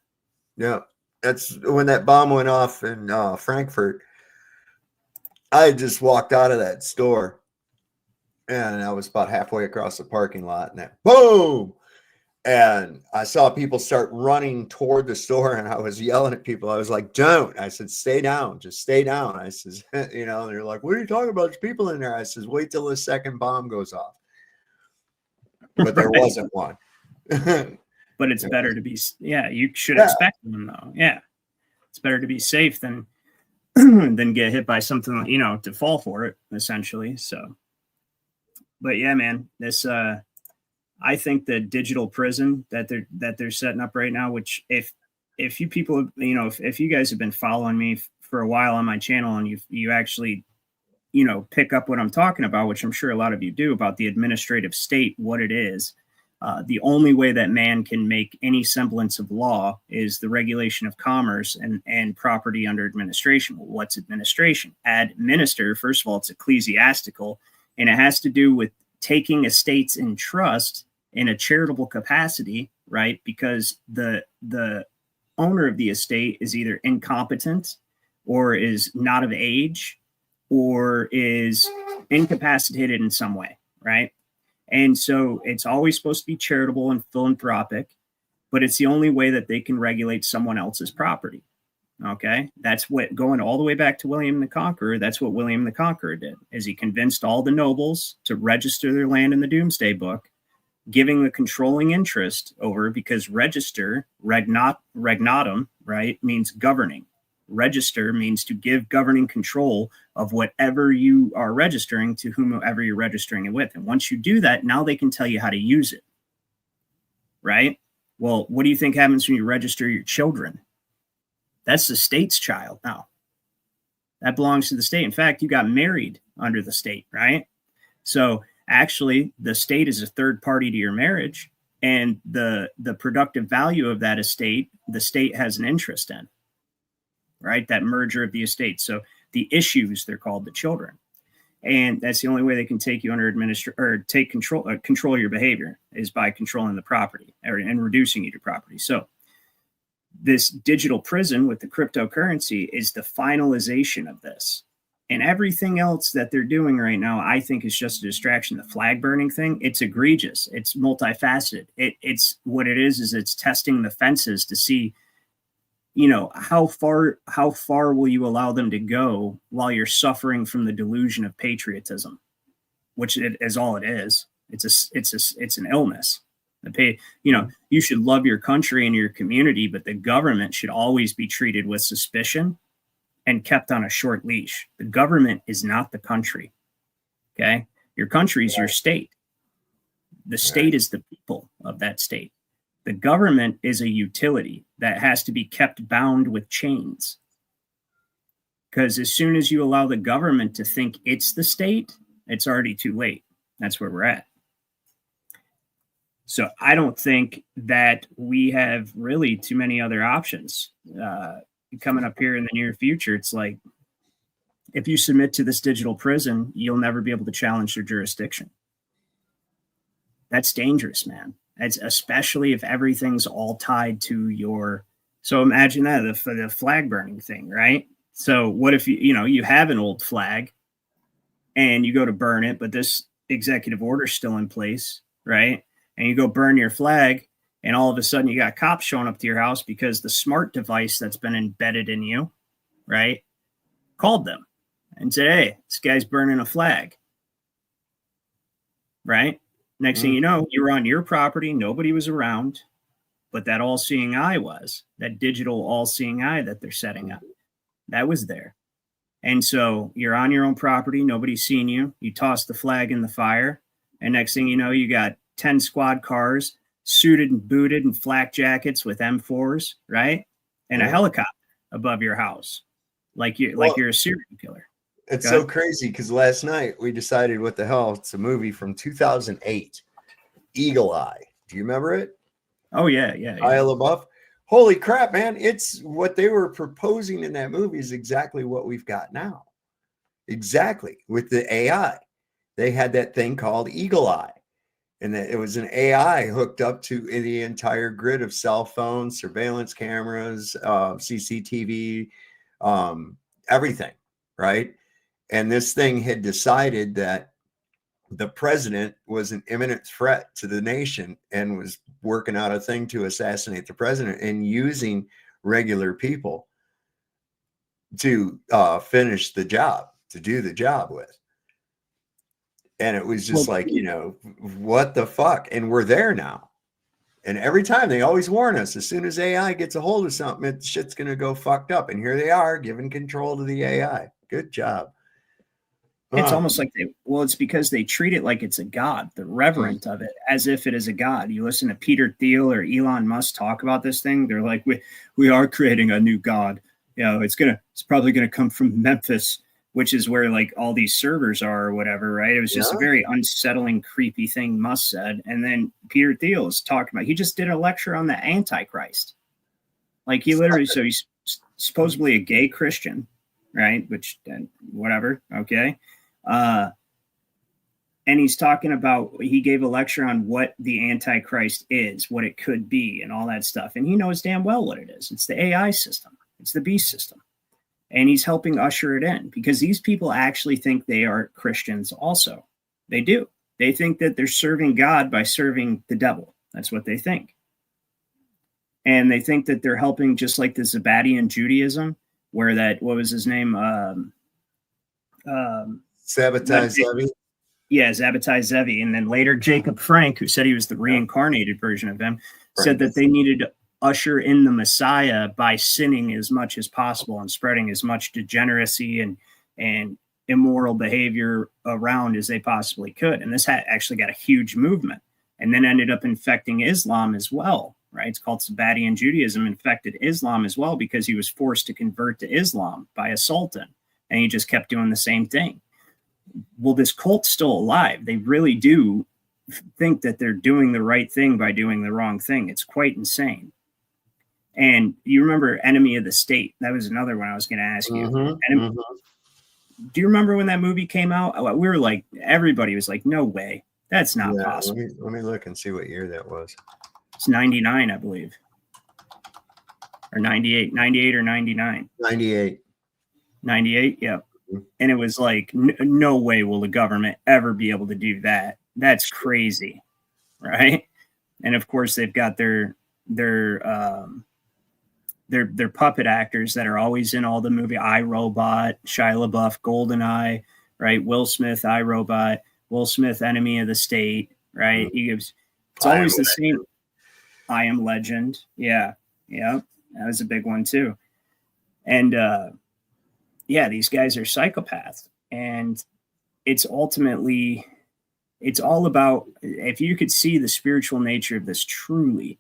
Yeah. That's when that bomb went off in Frankfurt. I just walked out of that store and I was about halfway across the parking lot, and that boom. And I saw people start running toward the store, and I was yelling at people. I was like, don't. I said, stay down. Just stay down. I says, and they're like, what are you talking about? There's people in there. I says, wait till the second bomb goes off. But there wasn't one. But it's better to be, you should expect them though. Yeah. It's better to be safe than get hit by something, to fall for it, essentially. So, but yeah, man, this, I think the digital prison that they're setting up right now, which if you people, you know, if you guys have been following me for a while on my channel and you actually, you know, pick up what I'm talking about, which I'm sure a lot of you do, about the administrative state, what it is. The only way that man can make any semblance of law is the regulation of commerce and property under administration. Well, what's administration? Administer, first of all, it's ecclesiastical, and it has to do with taking estates in trust in a charitable capacity, right? Because the owner of the estate is either incompetent or is not of age or is incapacitated in some way, right? And so it's always supposed to be charitable and philanthropic, but it's the only way that they can regulate someone else's property. Okay. That's what, going all the way back to William the Conqueror, that's what William the Conqueror did, is he convinced all the nobles to register their land in the Doomsday Book, giving the controlling interest over, because register, regnatum, right, means governing. Register means to give governing control of whatever you are registering to whomever you're registering it with. And once you do that, now they can tell you how to use it. Right? Well, what do you think happens when you register your children? That's the state's child now. That belongs to the state. In fact, you got married under the state, right? So actually, the state is a third party to your marriage, and the productive value of that estate, the state has an interest in. Right? That merger of the estate. So the issues, they're called the children. And that's the only way they can take you under take control of your behavior, is by controlling the property and reducing you to property. So this digital prison with the cryptocurrency is the finalization of this. And everything else that they're doing right now, I think, is just a distraction. The flag burning thing, it's egregious. It's multifaceted. It's what it is it's testing the fences to see, you know, how far will you allow them to go while you're suffering from the delusion of patriotism, which is all it is. It's an illness. You should love your country and your community, but the government should always be treated with suspicion and kept on a short leash. The government is not the country. Okay. Your country is your state. The state is the people of that state. The government is a utility that has to be kept bound with chains. Because as soon as you allow the government to think it's the state, it's already too late. That's where we're at. So I don't think that we have really too many other options coming up here in the near future. It's like, if you submit to this digital prison, you'll never be able to challenge their jurisdiction. That's dangerous, man. It's especially if everything's all tied to your. So imagine that, the flag burning thing, right? So what if you have an old flag and you go to burn it, but this executive order is still in place, right? And you go burn your flag, and all of a sudden you got cops showing up to your house because the smart device that's been embedded in you, right, called them and said, "Hey, this guy's burning a flag," right? Next thing you know, you were on your property, nobody was around, but that all-seeing eye was, that digital all-seeing eye that they're setting up, that was there. And so you're on your own property, nobody's seen you, you toss the flag in the fire, and next thing you know, you got 10 squad cars, suited and booted and flak jackets with M4s, right? And a helicopter above your house, like you're a serial killer. It's so crazy because last night we decided, what the hell? It's a movie from 2008, Eagle Eye. Do you remember it? Oh, yeah. Shia LaBeouf. Holy crap, man. It's what they were proposing in that movie is exactly what we've got now. Exactly. With the AI. They had that thing called Eagle Eye. And it was an AI hooked up to the entire grid of cell phones, surveillance cameras, CCTV, everything, right? And this thing had decided that the president was an imminent threat to the nation and was working out a thing to assassinate the president and using regular people to finish the job, to do the job with. And it was just what the fuck? And we're there now. And every time they always warn us, as soon as AI gets a hold of something, shit's going to go fucked up. And here they are giving control to the AI. Good job. It's almost like it's because they treat it like it's a god. They're reverent of it as if it is a god. You listen to Peter Thiel or Elon Musk talk about this thing. They're like, we are creating a new god. It's probably going to come from Memphis, which is where like all these servers are or whatever. Right. It was just a very unsettling, creepy thing Musk said. And then Peter Thiel is talking about, he just did a lecture on the Antichrist. Like he literally, so he's supposedly a gay Christian, right? Which whatever. Okay. And he's talking about, he gave a lecture on what the Antichrist is, what it could be, and all that stuff. And he knows damn well what it is. It's the AI system. It's the beast system. And he's helping usher it in because these people actually think they are Christians also. They do. They think that they're serving God by serving the devil. That's what they think. And they think that they're helping, just like the Zabbatian Judaism, where that, what was his name? Sabbatai Zevi. Yeah, Zabbatai Zevi. And then later Jacob Frank, who said he was the reincarnated version of him, said that they needed to usher in the Messiah by sinning as much as possible and spreading as much degeneracy and immoral behavior around as they possibly could. And this actually got a huge movement and then ended up infecting Islam as well, right? It's called Sabbatian Judaism, infected Islam as well because he was forced to convert to Islam by a sultan. And he just kept doing the same thing. Well, this cult's still alive. They really do think that they're doing the right thing by doing the wrong thing. It's quite insane. And you remember Enemy of the State? That was another one I was going to ask you. Do you remember when that movie came out? We were like, everybody was like, no way. That's not possible. Let me look and see what year that was. It's 99, I believe. Or 98 or 99. 98. 98, yeah. And it was like, no way will the government ever be able to do that. That's crazy, right? And of course, they've got their puppet actors that are always in all the movie. iRobot, Shia LaBeouf, GoldenEye, right? Will Smith, iRobot, Will Smith, Enemy of the State, right? It's always the same. I Am Legend, yeah, that was a big one too. And these guys are psychopaths, and it's all about, if you could see the spiritual nature of this truly,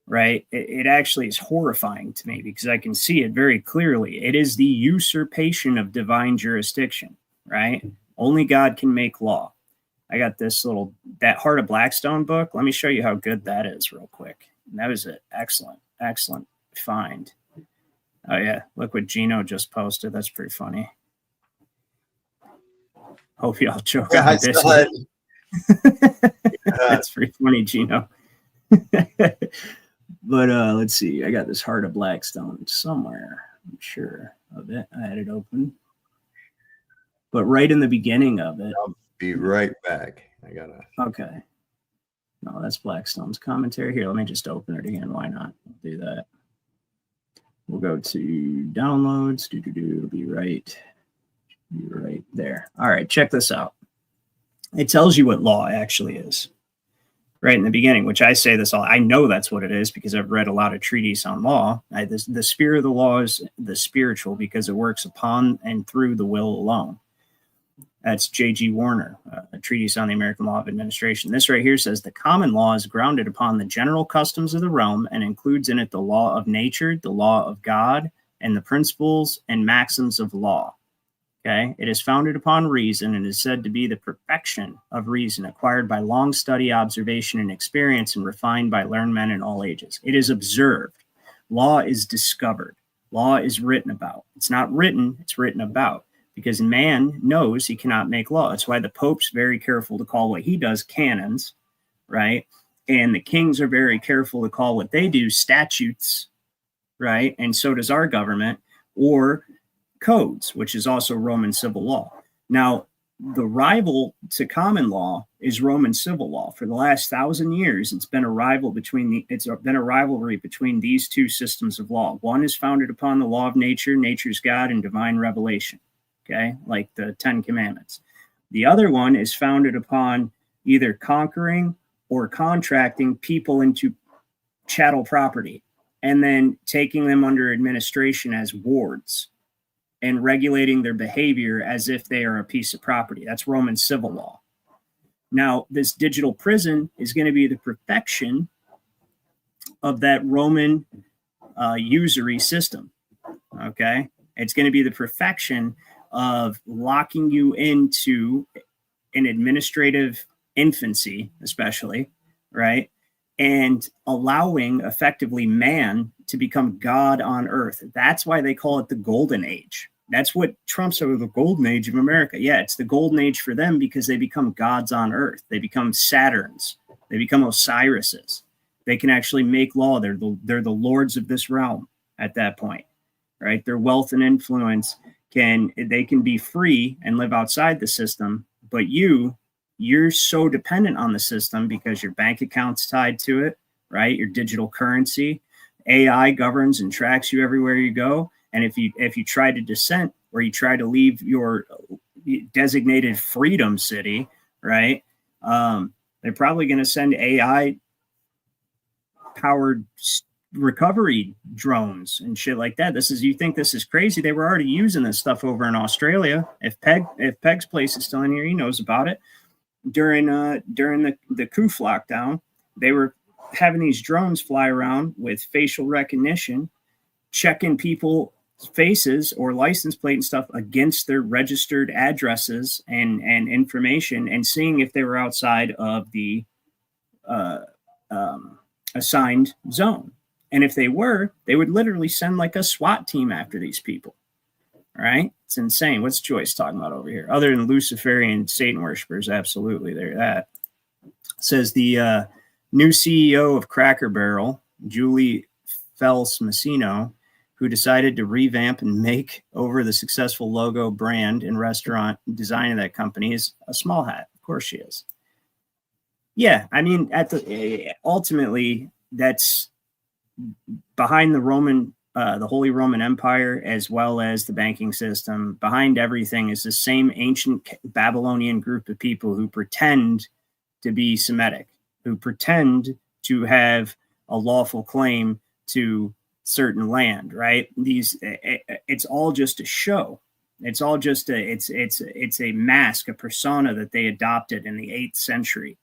right? It actually is horrifying to me because I can see it very clearly. It is the usurpation of divine jurisdiction, right? Only God can make law. I got that Heart of Blackstone book. Let me show you how good that is real quick. And that was an excellent find. Oh yeah, look what Gino just posted. That's pretty funny. Hope y'all choke on this. That's pretty funny, Gino. But let's see. I got this Heart of Blackstone somewhere. I'm sure of it. I had it open. But right in the beginning of it. I'll be right back. Okay. No, that's Blackstone's commentary. Here, let me just open it again. Why not? I'll do that. We'll go to downloads. It'll be right there. All right, check this out. It tells you what law actually is right in the beginning, which I say this all. I know that's what it is because I've read a lot of treatises on law. The spirit of the law is the spiritual because it works upon and through the will alone. That's J.G. Warner, a treatise on the American law of administration. This right here says the common law is grounded upon the general customs of the realm and includes in it the law of nature, the law of God, and the principles and maxims of law. Okay, it is founded upon reason and is said to be the perfection of reason acquired by long study, observation, and experience and refined by learned men in all ages. It is observed. Law is discovered. Law is written about. It's not written, it's written about. Because man knows he cannot make law. That's why the Pope's very careful to call what he does canons, right? And the kings are very careful to call what they do statutes, right? And so does our government, or codes, which is also Roman civil law. Now, the rival to common law is Roman civil law. For the last 1,000 years, it's been a rivalry between these two systems of law. One is founded upon the law of nature, nature's God, and divine revelation. Okay, like the 10 Commandments. The other one is founded upon either conquering or contracting people into chattel property and then taking them under administration as wards and regulating their behavior as if they are a piece of property. That's Roman civil law. Now, this digital prison is going to be the perfection of that Roman usury system. Okay. It's going to be the perfection of locking you into an administrative infancy, especially, right? And allowing effectively man to become God on earth. That's why they call it the golden age. That's what Trump said, the golden age of America. Yeah, it's the golden age for them because they become gods on earth. They become Saturns. They become Osirises. They can actually make law. They're the lords of this realm at that point, right? Their wealth and influence can be free and live outside the system, but you're so dependent on the system because your bank account's tied to it, right? Your digital currency, AI governs and tracks you everywhere you go. And if you try to dissent or you try to leave your designated freedom city, right? They're probably going to send AI powered recovery drones and shit like that. You think this is crazy? They were already using this stuff over in Australia. If Peg's place is still in here, he knows about it. During the Koof lockdown, they were having these drones fly around with facial recognition, checking people's faces or license plate and stuff against their registered addresses and information, and seeing if they were outside of the assigned zone. And if they were, they would literally send like a SWAT team after these people. All right? It's insane. What's Joyce talking about over here? Other than Luciferian Satan worshipers, absolutely. They're that. Says the new CEO of Cracker Barrel, Julie Fels-Massino, who decided to revamp and make over the successful logo, brand, and restaurant design of that company, is a small hat. Of course she is. Yeah, I mean, ultimately, that's behind the Holy Roman Empire, as well as the banking system. Behind everything is the same ancient Babylonian group of people who pretend to be Semitic, who pretend to have a lawful claim to certain land, right? It's all just a show. It's all just it's a mask, a persona that they adopted in the 8th century.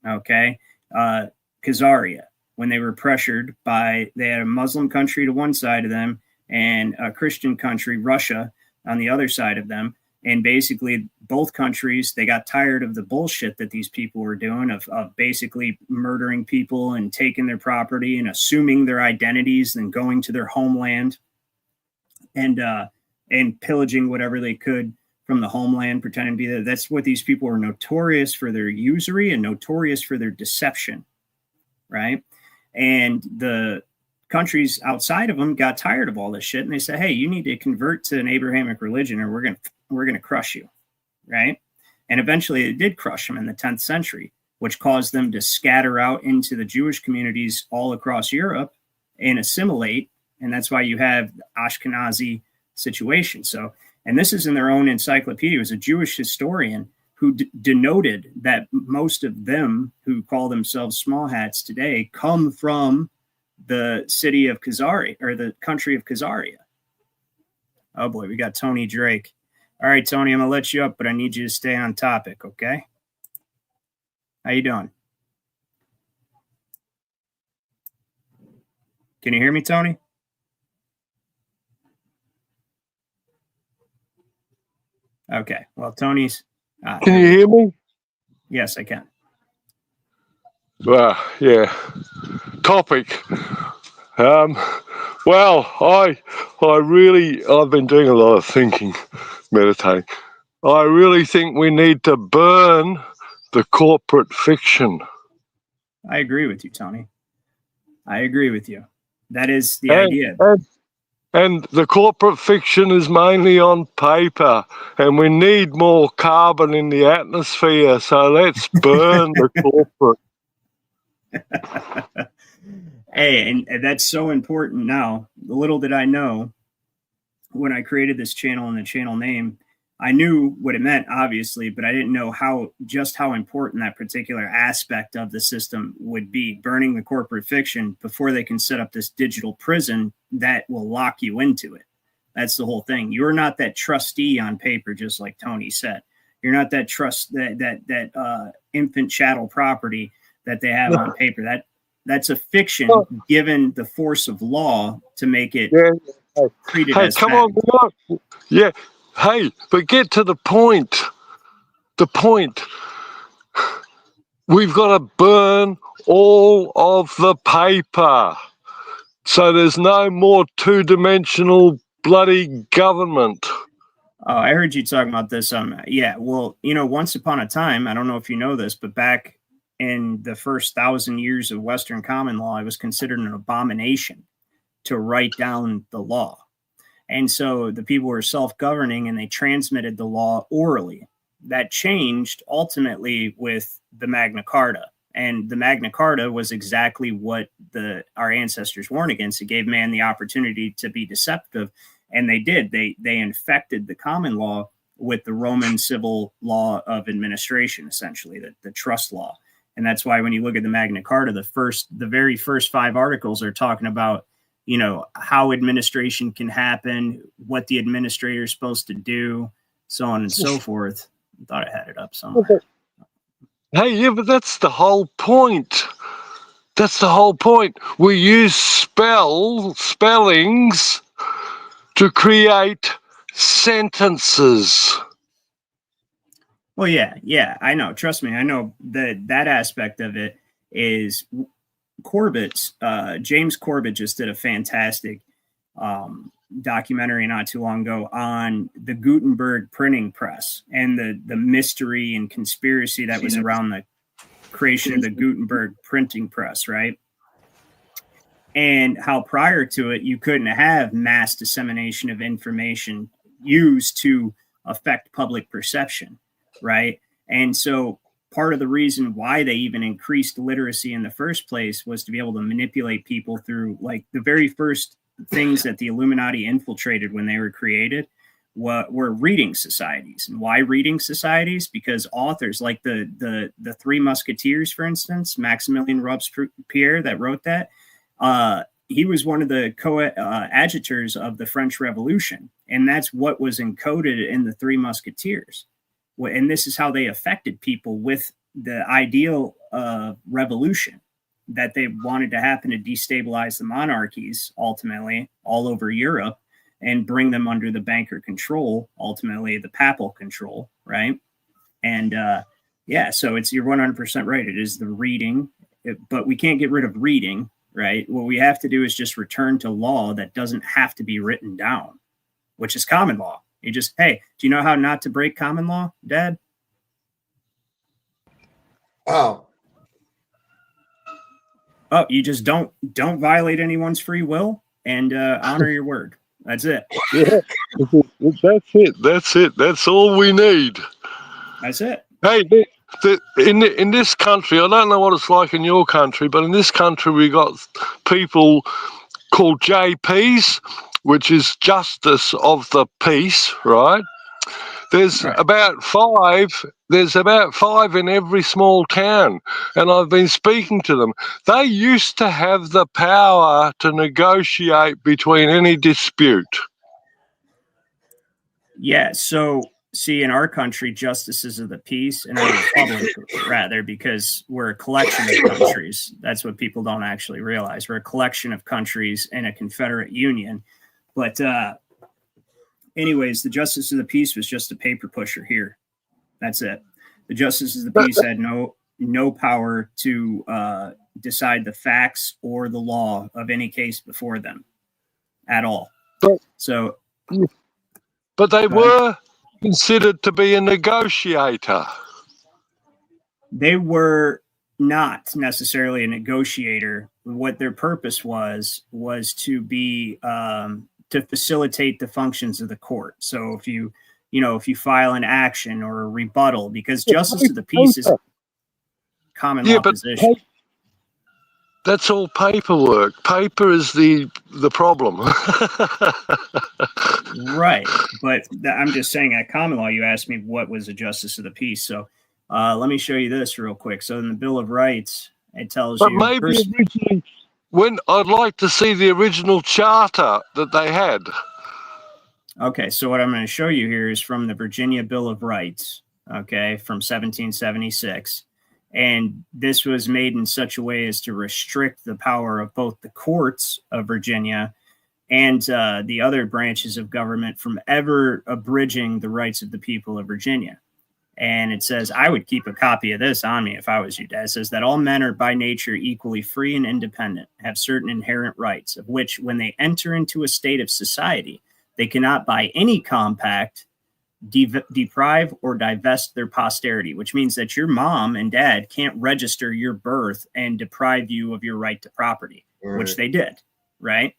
Okay. Khazaria, when they were pressured they had a Muslim country to one side of them and a Christian country, Russia, on the other side of them. And basically both countries, they got tired of the bullshit that these people were doing of basically murdering people and taking their property and assuming their identities and going to their homeland and pillaging whatever they could from the homeland, pretending to be there. That's what these people were notorious for, their usury and notorious for their deception, right? And the countries outside of them got tired of all this shit, and they said, "Hey, you need to convert to an Abrahamic religion, or we're gonna crush you," right? And eventually, it did crush them in the 10th century, which caused them to scatter out into the Jewish communities all across Europe and assimilate. And that's why you have the Ashkenazi situation. So, and this is in their own encyclopedia. It was a Jewish historian who denoted that most of them who call themselves small hats today come from the city of Khazaria, or the country of Khazaria. Oh boy, we got Tony Drake. All right, Tony, I'm gonna let you up, but I need you to stay on topic, okay? How you doing? Can you hear me, Tony? Okay, well, Tony's... Can you hear me? Yes, I can. Yeah. Topic. Well, I've been doing a lot of thinking, meditating. I really think we need to burn the corporate fiction. I agree with you, Tony. I agree with you. That is the idea. And the corporate fiction is mainly on paper, and we need more carbon in the atmosphere, so let's burn the corporate. Hey, and that's so important now. Little did I know when I created this channel and the channel name, I knew what it meant, obviously, but I didn't know how important that particular aspect of the system would be, burning the corporate fiction before they can set up this digital prison that will lock you into it. That's the whole thing. You're not that trustee on paper, just like Tony said. You're not that infant chattel property that they have on paper. That's a fiction given the force of law to make it treated as come fact. on. Yeah. Hey, but get to the point. The point. We've got to burn all of the paper. So there's no more two-dimensional bloody government. Oh, I heard you talking about this. Yeah, well, once upon a time, I don't know if you know this, but back in the first 1,000 years of Western common law, it was considered an abomination to write down the law. And so the people were self-governing and they transmitted the law orally. That changed ultimately with the Magna Carta. And the Magna Carta was exactly what our ancestors warned against. It gave man the opportunity to be deceptive. And they did. They infected the common law with the Roman civil law of administration, essentially, the trust law. And that's why when you look at the Magna Carta, the very first 5 articles are talking about, how administration can happen, what the administrator is supposed to do, so on and so forth. I thought I had it up somewhere. Hey, yeah, but that's the whole point. That's the whole point. We use spellings to create sentences. Well, yeah, I know. Trust me, I know that aspect of it is Corbett's. James Corbett just did a fantastic documentary not too long ago on the Gutenberg printing press and the mystery and conspiracy that was around the creation of the Gutenberg printing press, right? And how prior to it, you couldn't have mass dissemination of information used to affect public perception, right? And so part of the reason why they even increased literacy in the first place was to be able to manipulate people through, like, the very first things that the Illuminati infiltrated when they were created were reading societies. And why reading societies? Because authors like the Three Musketeers, for instance, Maximilien Robespierre that wrote that, he was one of the coadjutors of the French Revolution. And that's what was encoded in the Three Musketeers. And this is how they affected people with the ideal of revolution that they wanted to happen to destabilize the monarchies, ultimately, all over Europe, and bring them under the banker control, ultimately the papal control, right? And so you're 100% right. It is the reading, but we can't get rid of reading, right? What we have to do is just return to law that doesn't have to be written down, which is common law. You just, hey, do you know how not to break common law, Dad? Oh, you just don't violate anyone's free will and honor your word. That's it. Yeah, that's it. That's all we need. That's it. Hey, in this country, I don't know what it's like in your country, but in this country we got people called JPs, which is Justice of the Peace, right? There's about 5. There's about 5 in every small town, and I've been speaking to them. They used to have the power to negotiate between any dispute. Yeah. So, see, in our country, justices of the peace, in our republic, rather, because we're a collection of countries. That's what people don't actually realize. We're a collection of countries in a confederate union. But anyways, the justice of the peace was just a paper pusher here. That's it. The justices of the peace had no power to decide the facts or the law of any case before them at all. But they were considered to be a negotiator. They were not necessarily a negotiator. What their purpose was to be to facilitate the functions of the court. So if you file an action or a rebuttal, because justice of the peace is common law position. That's all paperwork. Paper is the problem. Right. But I'm just saying, at common law, you asked me what was a justice of the peace. So let me show you this real quick. So in the Bill of Rights, it tells you. But maybe originally, when I'd like to see the original charter that they had. Okay, so what I'm going to show you here is from the Virginia Bill of Rights, okay, from 1776. And this was made in such a way as to restrict the power of both the courts of Virginia and the other branches of government from ever abridging the rights of the people of Virginia. And it says, I would keep a copy of this on me if I was you, Dad. It says that all men are by nature equally free and independent, have certain inherent rights, of which when they enter into a state of society, they cannot by any compact deprive or divest their posterity, which means that your mom and dad can't register your birth and deprive you of your right to property, Right. which they did, right?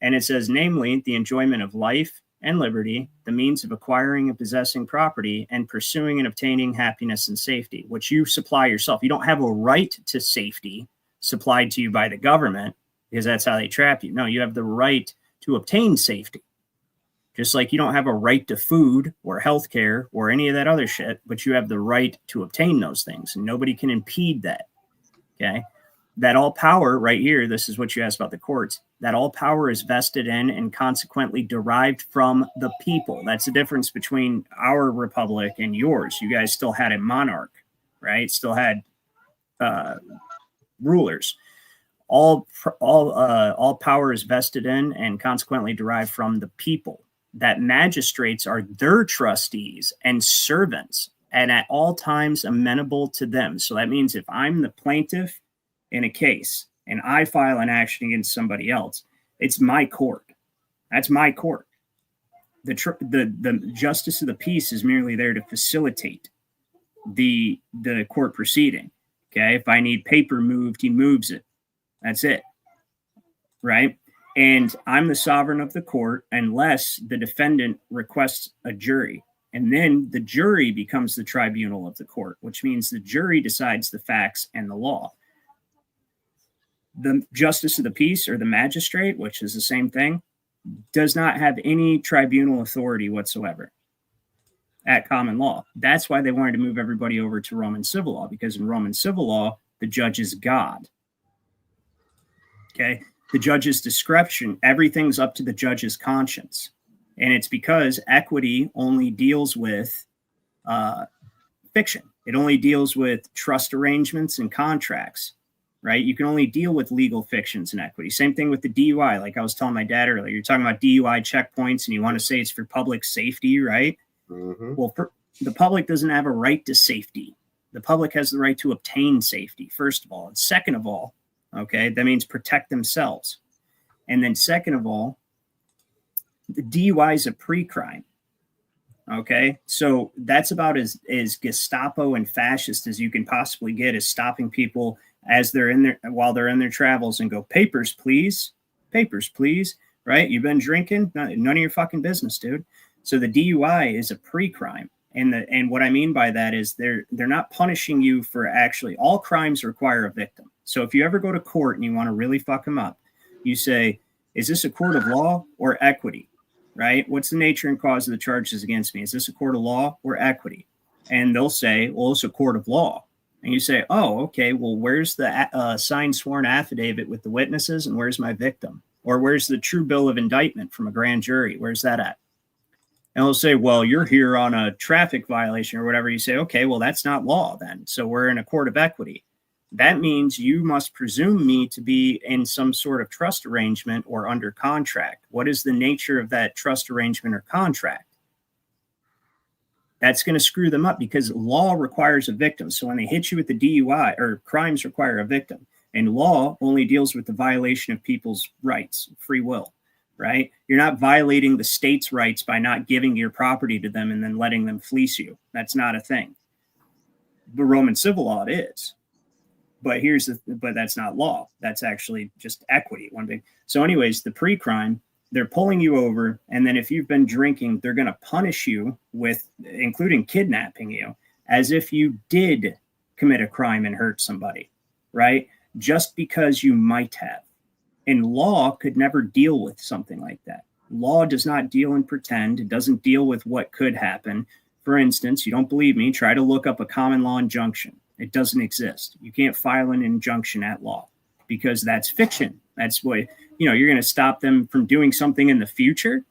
And it says, namely, the enjoyment of life and liberty, the means of acquiring and possessing property, and pursuing and obtaining happiness and safety, which you supply yourself. You don't have a right to safety supplied to you by the government because that's how they trap you. No, you have the right to obtain safety. Just like you don't have a right to food or healthcare or any of that other shit, but you have the right to obtain those things, and nobody can impede that. Okay. That all power right here, this is what you asked about the courts, that all power is vested in and consequently derived from the people. That's the difference between our republic and yours. You guys still had a monarch, right? Still had rulers. All power is vested in and consequently derived from the people. That magistrates are their trustees and servants, and at all times amenable to them. So that means if I'm the plaintiff in a case and I file an action against somebody else, it's my court. That's my court. The justice of the peace is merely there to facilitate the court proceeding. Okay, if I need paper moved, he moves it. That's it, right? And I'm the sovereign of the court unless the defendant requests a jury. And then the jury becomes the tribunal of the court, which means the jury decides the facts and the law. The justice of the peace, or the magistrate, which is the same thing, does not have any tribunal authority whatsoever at common law. That's why they wanted to move everybody over to Roman civil law, because in Roman civil law, the judge is God. Okay. The judge's discretion, everything's up to the judge's conscience. And it's because equity only deals with fiction. It only deals with trust arrangements and contracts, right? You can only deal with legal fictions and equity. Same thing with the DUI. Like I was telling my dad earlier, you're talking about DUI checkpoints and you want to say it's for public safety, right? Mm-hmm. Well, the public doesn't have a right to safety. The public has the right to obtain safety, first of all. And second of all, okay, that means protect themselves. And then second of all, the DUI is a pre-crime. Okay, so that's about as Gestapo and fascist as you can possibly get, is stopping people as they're in their, while they're in their travels and go, papers, please, right? You've been drinking, none of your fucking business, dude. So the DUI is a pre-crime. And what I mean by that is they're not punishing you for actually, all crimes require a victim. So if you ever go to court and you want to really fuck them up, you say, is this a court of law or equity, right? What's the nature and cause of the charges against me? Is this a court of law or equity? And they'll say, well, it's a court of law. And you say, oh, okay, well, where's the signed sworn affidavit with the witnesses, and where's my victim? Or where's the true bill of indictment from a grand jury? Where's that at? And they'll say, well, you're here on a traffic violation or whatever. You say, okay, well, that's not law then. So we're in a court of equity. That means you must presume me to be in some sort of trust arrangement or under contract. What is the nature of that trust arrangement or contract? That's going to screw them up because law requires a victim. So when they hit you with the DUI, or crimes require a victim, and law only deals with the violation of people's rights, free will, right? You're not violating the state's rights by not giving your property to them and then letting them fleece you. That's not a thing. The Roman civil law it is. But but that's not law. That's actually just equity. One big. So anyways, the pre-crime, they're pulling you over. And then if you've been drinking, they're going to punish you with, including kidnapping you, as if you did commit a crime and hurt somebody, right? Just because you might have. And law could never deal with something like that. Law does not deal in pretend. It doesn't deal with what could happen. For instance, you don't believe me, try to look up a common law injunction. It doesn't exist. You can't file an injunction at law because that's fiction. That's what, you're going to stop them from doing something in the future.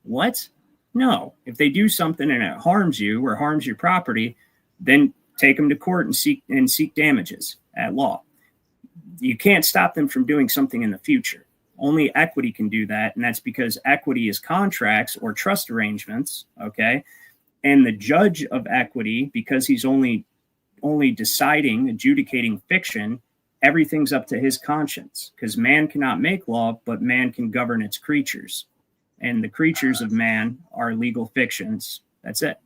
What? No, if they do something and it harms you or harms your property, then take them to court and seek damages at law. You can't stop them from doing something in the future. Only equity can do that, and that's because equity is contracts or trust arrangements, okay? And the judge of equity, because he's only deciding, adjudicating fiction, everything's up to his conscience, because man cannot make law, but man can govern its creatures. And the creatures of man are legal fictions. That's it.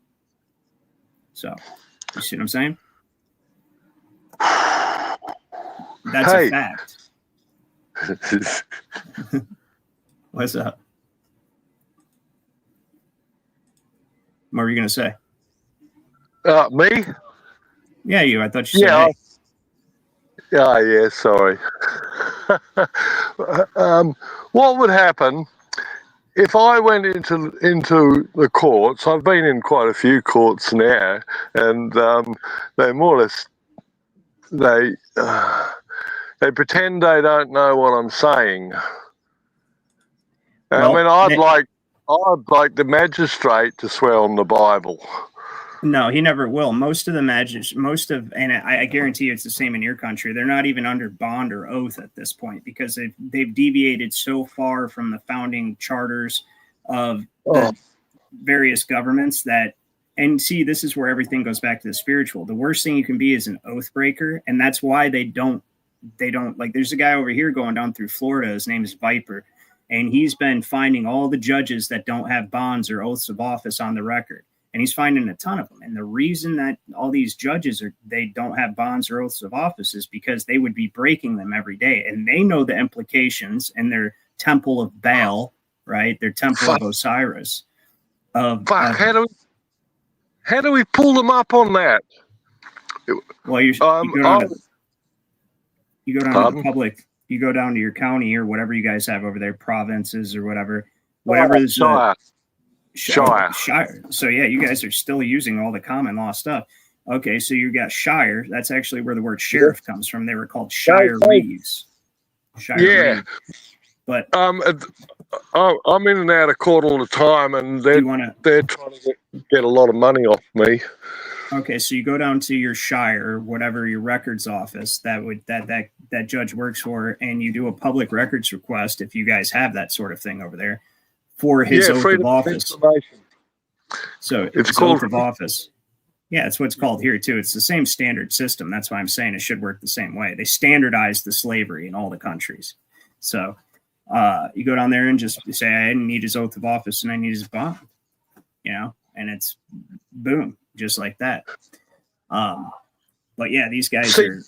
So, you see what I'm saying? That's a fact. What's up? What were you going to say? Me? Yeah, you. I thought you said hey. Yeah, sorry. What would happen if I went into the courts? I've been in quite a few courts now, and they more or less they pretend they don't know what I'm saying. Well, I mean, I'd like the magistrate to swear on the Bible. No, he never will. Most of the and I guarantee you it's the same in your country. They're not even under bond or oath at this point, because they've deviated so far from the founding charters of the various governments that, and see, this is where everything goes back to the spiritual. The worst thing you can be is an oath breaker. And that's why they don't like, there's a guy over here going down through Florida. His name is Viper. And he's been finding all the judges that don't have bonds or oaths of office on the record. And he's finding a ton of them. And the reason that all these judges they don't have bonds or oaths of office is because they would be breaking them every day. And they know the implications in their temple of Baal, right? Their temple of Osiris. How do we pull them up on that? Well, you go down to the public. You go down to your county or whatever you guys have over there, provinces or whatever is Shire. So yeah, you guys are still using all the common law stuff. Okay, so you got shire. That's actually where the word sheriff comes from. They were called shire reeves. Reeve. But I'm in and out of court all the time, and they're trying to get a lot of money off me. Okay, so you go down to your shire, whatever your records office that judge works for, and you do a public records request if you guys have that sort of thing over there for his oath of office. So it's called oath of office. Yeah, it's what's called here too. It's the same standard system. That's why I'm saying it should work the same way. They standardized the slavery in all the countries. So you go down there and just say, I need his oath of office and I need his bond, and it's boom. Just like that. But yeah, these guys are.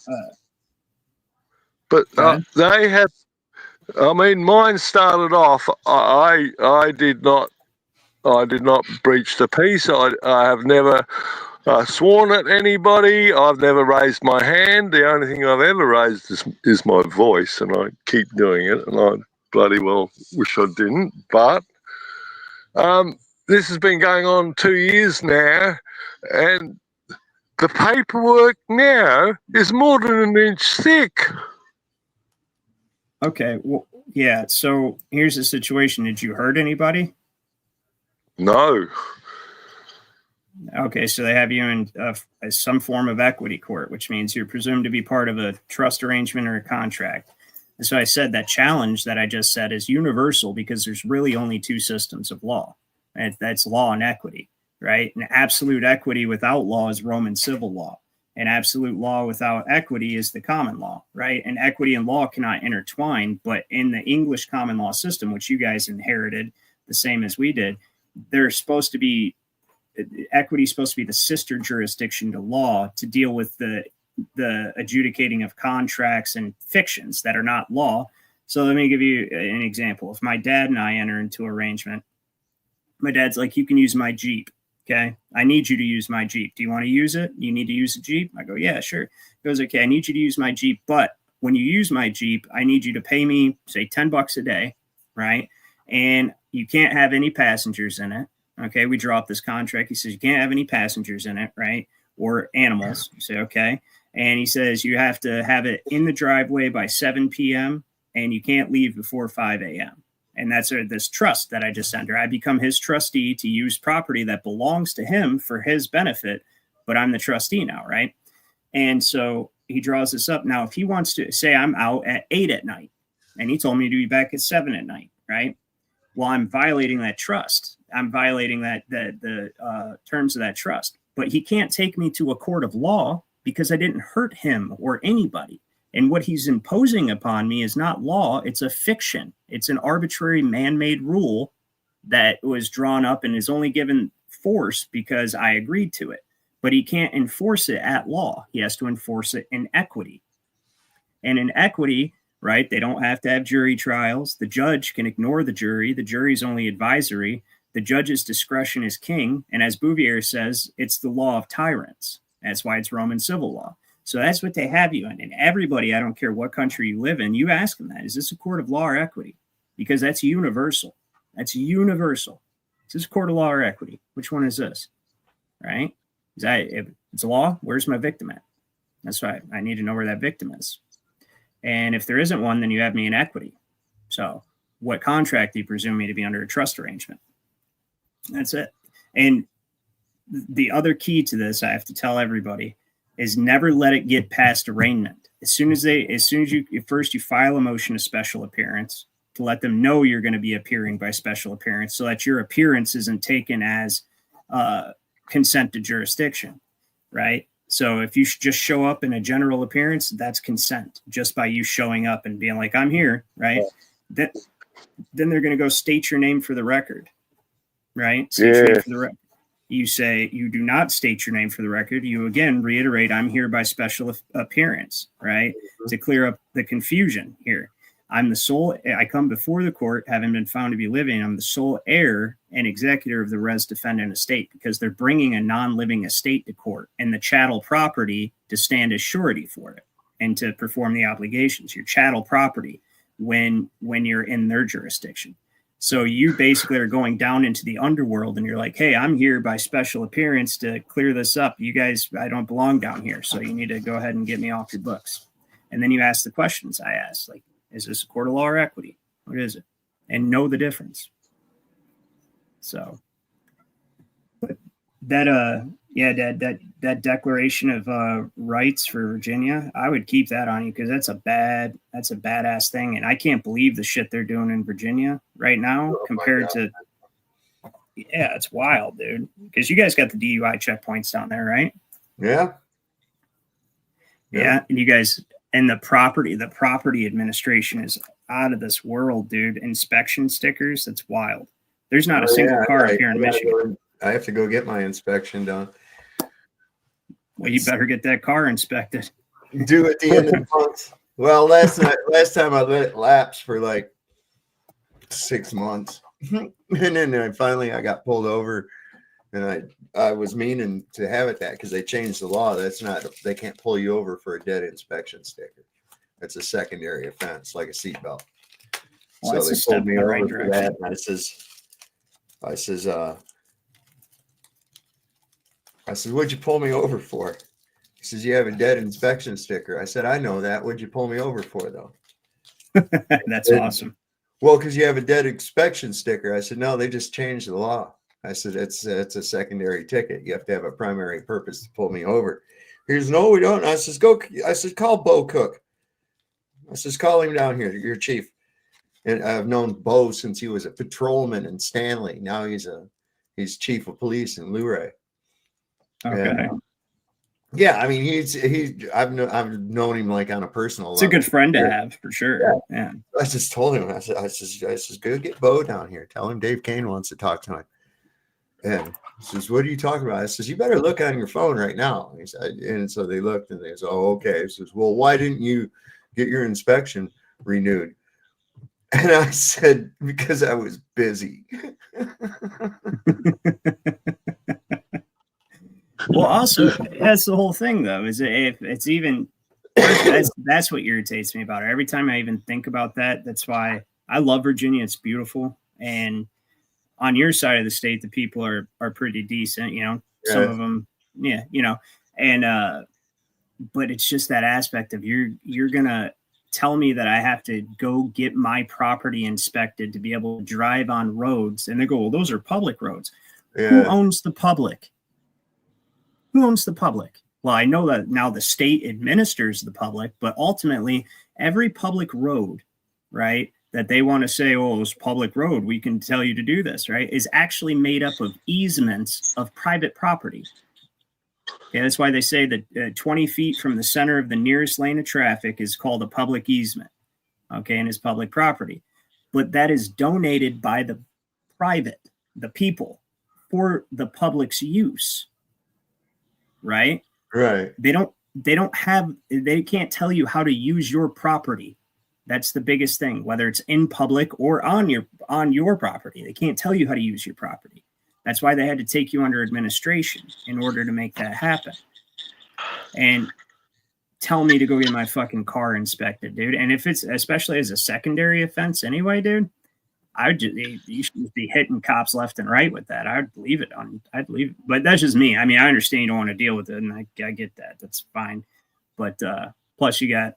But they have. I mean, mine started off. I did not breach the peace. I have never sworn at anybody. I've never raised my hand. The only thing I've ever raised is my voice, and I keep doing it. And I bloody well wish I didn't. But this has been going on 2 years now. And the paperwork now is more than an inch thick. Okay. Well, yeah. So here's the situation. Did you hurt anybody? No. Okay. So they have you in some form of equity court, which means you're presumed to be part of a trust arrangement or a contract. And so I said that challenge that I just said is universal because there's really only two systems of law. And that's law and equity. Right? And absolute equity without law is Roman civil law. And absolute law without equity is the common law, right? And equity and law cannot intertwine, but in the English common law system, which you guys inherited the same as we did, equity is supposed to be the sister jurisdiction to law to deal with the adjudicating of contracts and fictions that are not law. So let me give you an example. If my dad and I enter into arrangement, my dad's like, you can use my Jeep. Okay, I need you to use my Jeep. Do you want to use it? You need to use a Jeep? I go, yeah, sure. He goes, okay, I need you to use my Jeep, but when you use my Jeep, I need you to pay me, say, $10 a day, right? And you can't have any passengers in it. Okay, we draw up this contract. He says, you can't have any passengers in it, right? Or animals. You say, okay. And he says, you have to have it in the driveway by 7 p.m. and you can't leave before 5 a.m. And that's this trust that I just enter. I become his trustee to use property that belongs to him for his benefit, but I'm the trustee now, right? And so he draws this up. Now, if he wants to say I'm out at 8 at night and he told me to be back at 7 at night, right? Well, I'm violating that trust. I'm violating the terms of that trust. But he can't take me to a court of law because I didn't hurt him or anybody. And what he's imposing upon me is not law. It's a fiction. It's an arbitrary man-made rule that was drawn up and is only given force because I agreed to it. But he can't enforce it at law. He has to enforce it in equity. And in equity, right, they don't have to have jury trials. The judge can ignore the jury. The jury is only advisory. The judge's discretion is king. And as Bouvier says, it's the law of tyrants. That's why it's Roman civil law. So that's what they have you in. And everybody, I don't care what country you live in, you ask them that. Is this a court of law or equity? Because that's universal. That's universal. Is this a court of law or equity? Which one is this? Right? If it's a law, where's my victim at? That's right. I need to know where that victim is. And if there isn't one, then you have me in equity. So what contract do you presume me to be under a trust arrangement? That's it. And the other key to this, I have to tell everybody, is never let it get past arraignment. As soon as you file a motion of special appearance to let them know you're going to be appearing by special appearance so that your appearance isn't taken as consent to jurisdiction, right? So if you just show up in a general appearance, that's consent just by you showing up and being like, I'm here, right? Then they're going to go state your name for the record, right? State your name for the record. You say you do not state your name for the record. You again reiterate, I'm here by special appearance, right? To clear up the confusion here. I come before the court, having been found to be living. I'm the sole heir and executor of the res defendant estate because they're bringing a non-living estate to court and the chattel property to stand as surety for it and to perform the obligations. Your chattel property when you're in their jurisdiction. So you basically are going down into the underworld and you're like, hey, I'm here by special appearance to clear this up. You guys, I don't belong down here. So you need to go ahead and get me off your books. And then you ask the questions I asked, like, is this a court of law or equity? What is it? And know the difference. So but that Declaration of Rights for Virginia, I would keep that on you because that's a badass thing. And I can't believe the shit they're doing in Virginia right now compared to, it's wild, dude. Because you guys got the DUI checkpoints down there, right? Yeah. Yeah. And you guys, and the property administration is out of this world, dude. Inspection stickers, that's wild. There's not a single car up here in Michigan. I have to go get my inspection done. Well, you better get that car inspected. Do at the end of the month. Well, last time I let it lapse for like 6 months. And then I got pulled over and I was meaning to have it that because they changed the law. They can't pull you over for a dead inspection sticker. That's a secondary offense, like a seatbelt. Well, so they pulled me over for that. And I said, what'd you pull me over for? He says, you have a dead inspection sticker. I said, I know that. What'd you pull me over for, though? That's awesome. Well, because you have a dead inspection sticker. I said, no, they just changed the law. I said, it's a secondary ticket. You have to have a primary purpose to pull me over. He goes, no, we don't. I says, call Bo Cook. I says, call him down here, your chief. And I've known Bo since he was a patrolman in Stanley. Now he's chief of police in Luray. Okay. And, yeah, I mean I've known him like on a personal level. It's a good friend to have for sure. Yeah. I just told him, I said, go get Bo down here. Tell him Dave Kane wants to talk to him. And he says, what are you talking about? I says, you better look on your phone right now. He said, and so they looked and they said, oh, okay. He says, well, why didn't you get your inspection renewed? And I said, because I was busy. Well, also, that's the whole thing, though, is if it's even that's what irritates me about it. Every time I even think about that, that's why I love Virginia. It's beautiful. And on your side of the state, the people are pretty decent, some of them. Yeah. And but it's just that aspect of you're going to tell me that I have to go get my property inspected to be able to drive on roads. And they go, well, those are public roads. Yeah. Who owns the public? Who owns the public? Well, I know that now the state administers the public, but ultimately every public road, right, that they want to say, oh, it's public road, we can tell you to do this, right, is actually made up of easements of private property. Okay, that's why they say that 20 feet from the center of the nearest lane of traffic is called a public easement, okay, and is public property. But that is donated by the private, the people, for the public's use, right? Right. They can't tell you how to use your property. That's the biggest thing, whether it's in public or on your property. They can't tell you how to use your property. That's why they had to take you under administration in order to make that happen. And tell me to go get my fucking car inspected, dude. And if it's, especially as a secondary offense anyway, dude, you should be hitting cops left and right with that. I'd believe it. But that's just me. I mean, I understand you don't want to deal with it, and I get that. That's fine. But plus, you got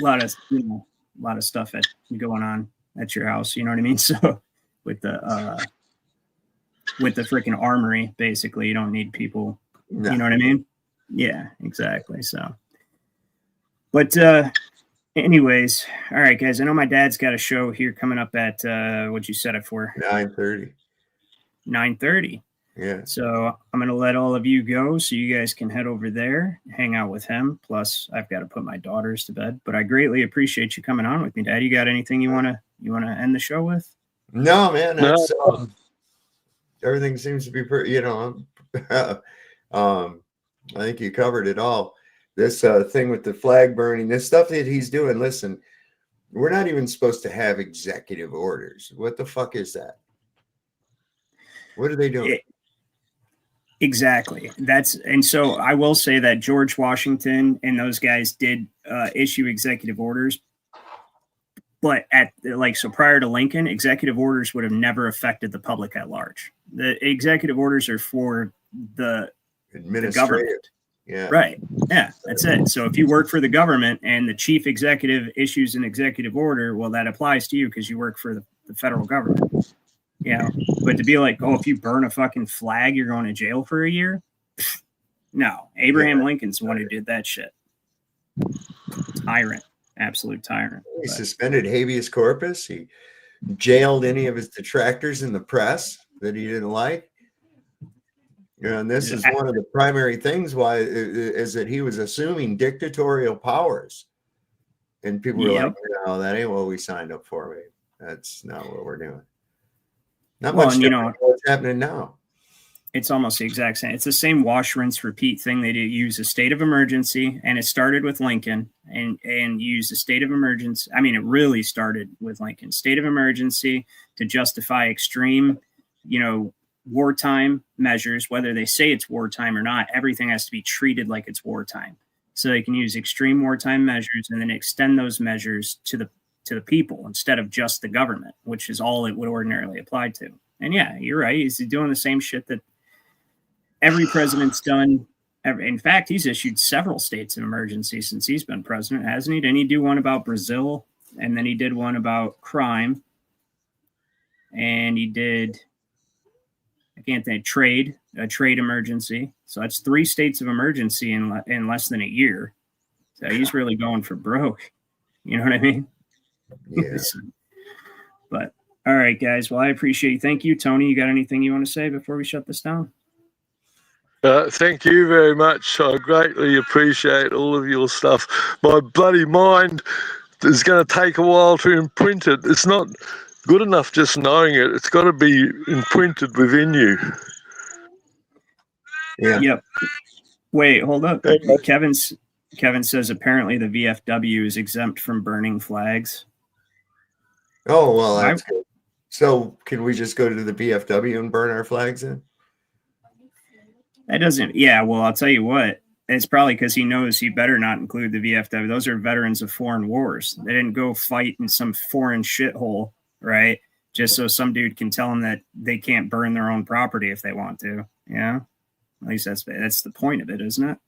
a lot of stuff going on at your house. You know what I mean? So with the freaking armory, basically, you don't need people. No. You know what I mean? Yeah, exactly. So, but anyways, all right, guys. I know my dad's got a show here coming up at what'd you set it for? 9:30. 9:30. Yeah. So I'm gonna let all of you go so you guys can head over there, hang out with him. Plus, I've got to put my daughters to bed. But I greatly appreciate you coming on with me, Dad. You got anything you wanna end the show with? No, man. That's, everything seems to be pretty. I think you covered it all. This thing with the flag burning, this stuff that he's doing. Listen, we're not even supposed to have executive orders. What the fuck is that? What are they doing? Exactly. And so I will say that George Washington and those guys did issue executive orders. But so prior to Lincoln, executive orders would have never affected the public at large. The executive orders are for the government. Yeah. Right. Yeah, that's it. So if you work for the government and the chief executive issues an executive order, well, that applies to you because you work for the federal government. Yeah. But to be like, oh, if you burn a fucking flag, you're going to jail for a year. No, Abraham Lincoln's the one who did that shit. Tyrant. Absolute tyrant. He suspended habeas corpus. He jailed any of his detractors in the press that he didn't like. And this is one of the primary things why is that he was assuming dictatorial powers. And people were like, no, that ain't what we signed up for, mate. That's not what we're doing. Not much different than what's happening now. It's almost the exact same. It's the same wash, rinse, repeat thing. They use a state of emergency, and it started with Lincoln, and use a state of emergency. I mean, it really started with Lincoln. State of emergency to justify extreme, wartime measures, whether they say it's wartime or not. Everything has to be treated like it's wartime. So they can use extreme wartime measures and then extend those measures to the people instead of just the government, which is all it would ordinarily apply to. And yeah, you're right. He's doing the same shit that every president's done. In fact, he's issued several states of emergency since he's been president, hasn't he? Didn't he do one about Brazil? And then he did one about crime. And he did, a trade emergency. So that's 3 states of emergency in less than a year. So he's really going for broke. You know what I mean? Yeah. But all right, guys. Well, I appreciate you. Thank you, Tony. You got anything you want to say before we shut this down? Thank you very much. I greatly appreciate all of your stuff. My bloody mind is going to take a while to imprint it. It's not good enough just knowing it. It's got to be imprinted within you. Yeah. Yep. Wait, hold up. Kevin says apparently the VFW is exempt from burning flags. Oh, well, that's good. So can we just go to the VFW and burn our flags in? That doesn't. Yeah, well, I'll tell you what. It's probably because he knows he better not include the VFW. Those are veterans of foreign wars. They didn't go fight in some foreign shithole, right? Just so some dude can tell them that they can't burn their own property if they want to. Yeah, at least that's the point of it, isn't it?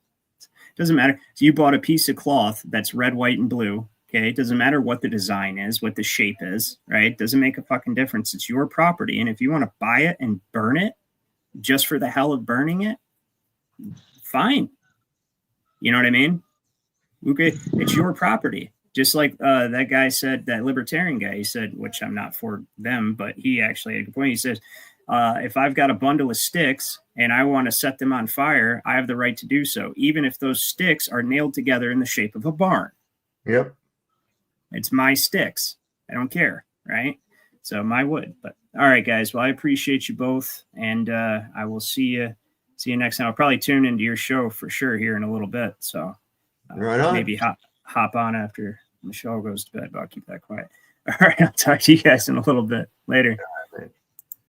It doesn't matter. So you bought a piece of cloth that's red, white, and blue. Okay, it doesn't matter what the design is, what the shape is, right? It doesn't make a fucking difference. It's your property. And if you want to buy it and burn it just for the hell of burning it, fine. You know what I mean? Okay, it's your property. Just like that guy said, that libertarian guy, he said, which I'm not for them, but he actually had a good point. He says, if I've got a bundle of sticks and I want to set them on fire, I have the right to do so, even if those sticks are nailed together in the shape of a barn. Yep. It's my sticks. I don't care, right? So my wood. But all right, guys. Well, I appreciate you both, and I will see you next time. I'll probably tune into your show for sure here in a little bit. So Right on. maybe hop on after Michelle goes to bed, but I'll keep that quiet. All right, I'll talk to you guys in a little bit. Later.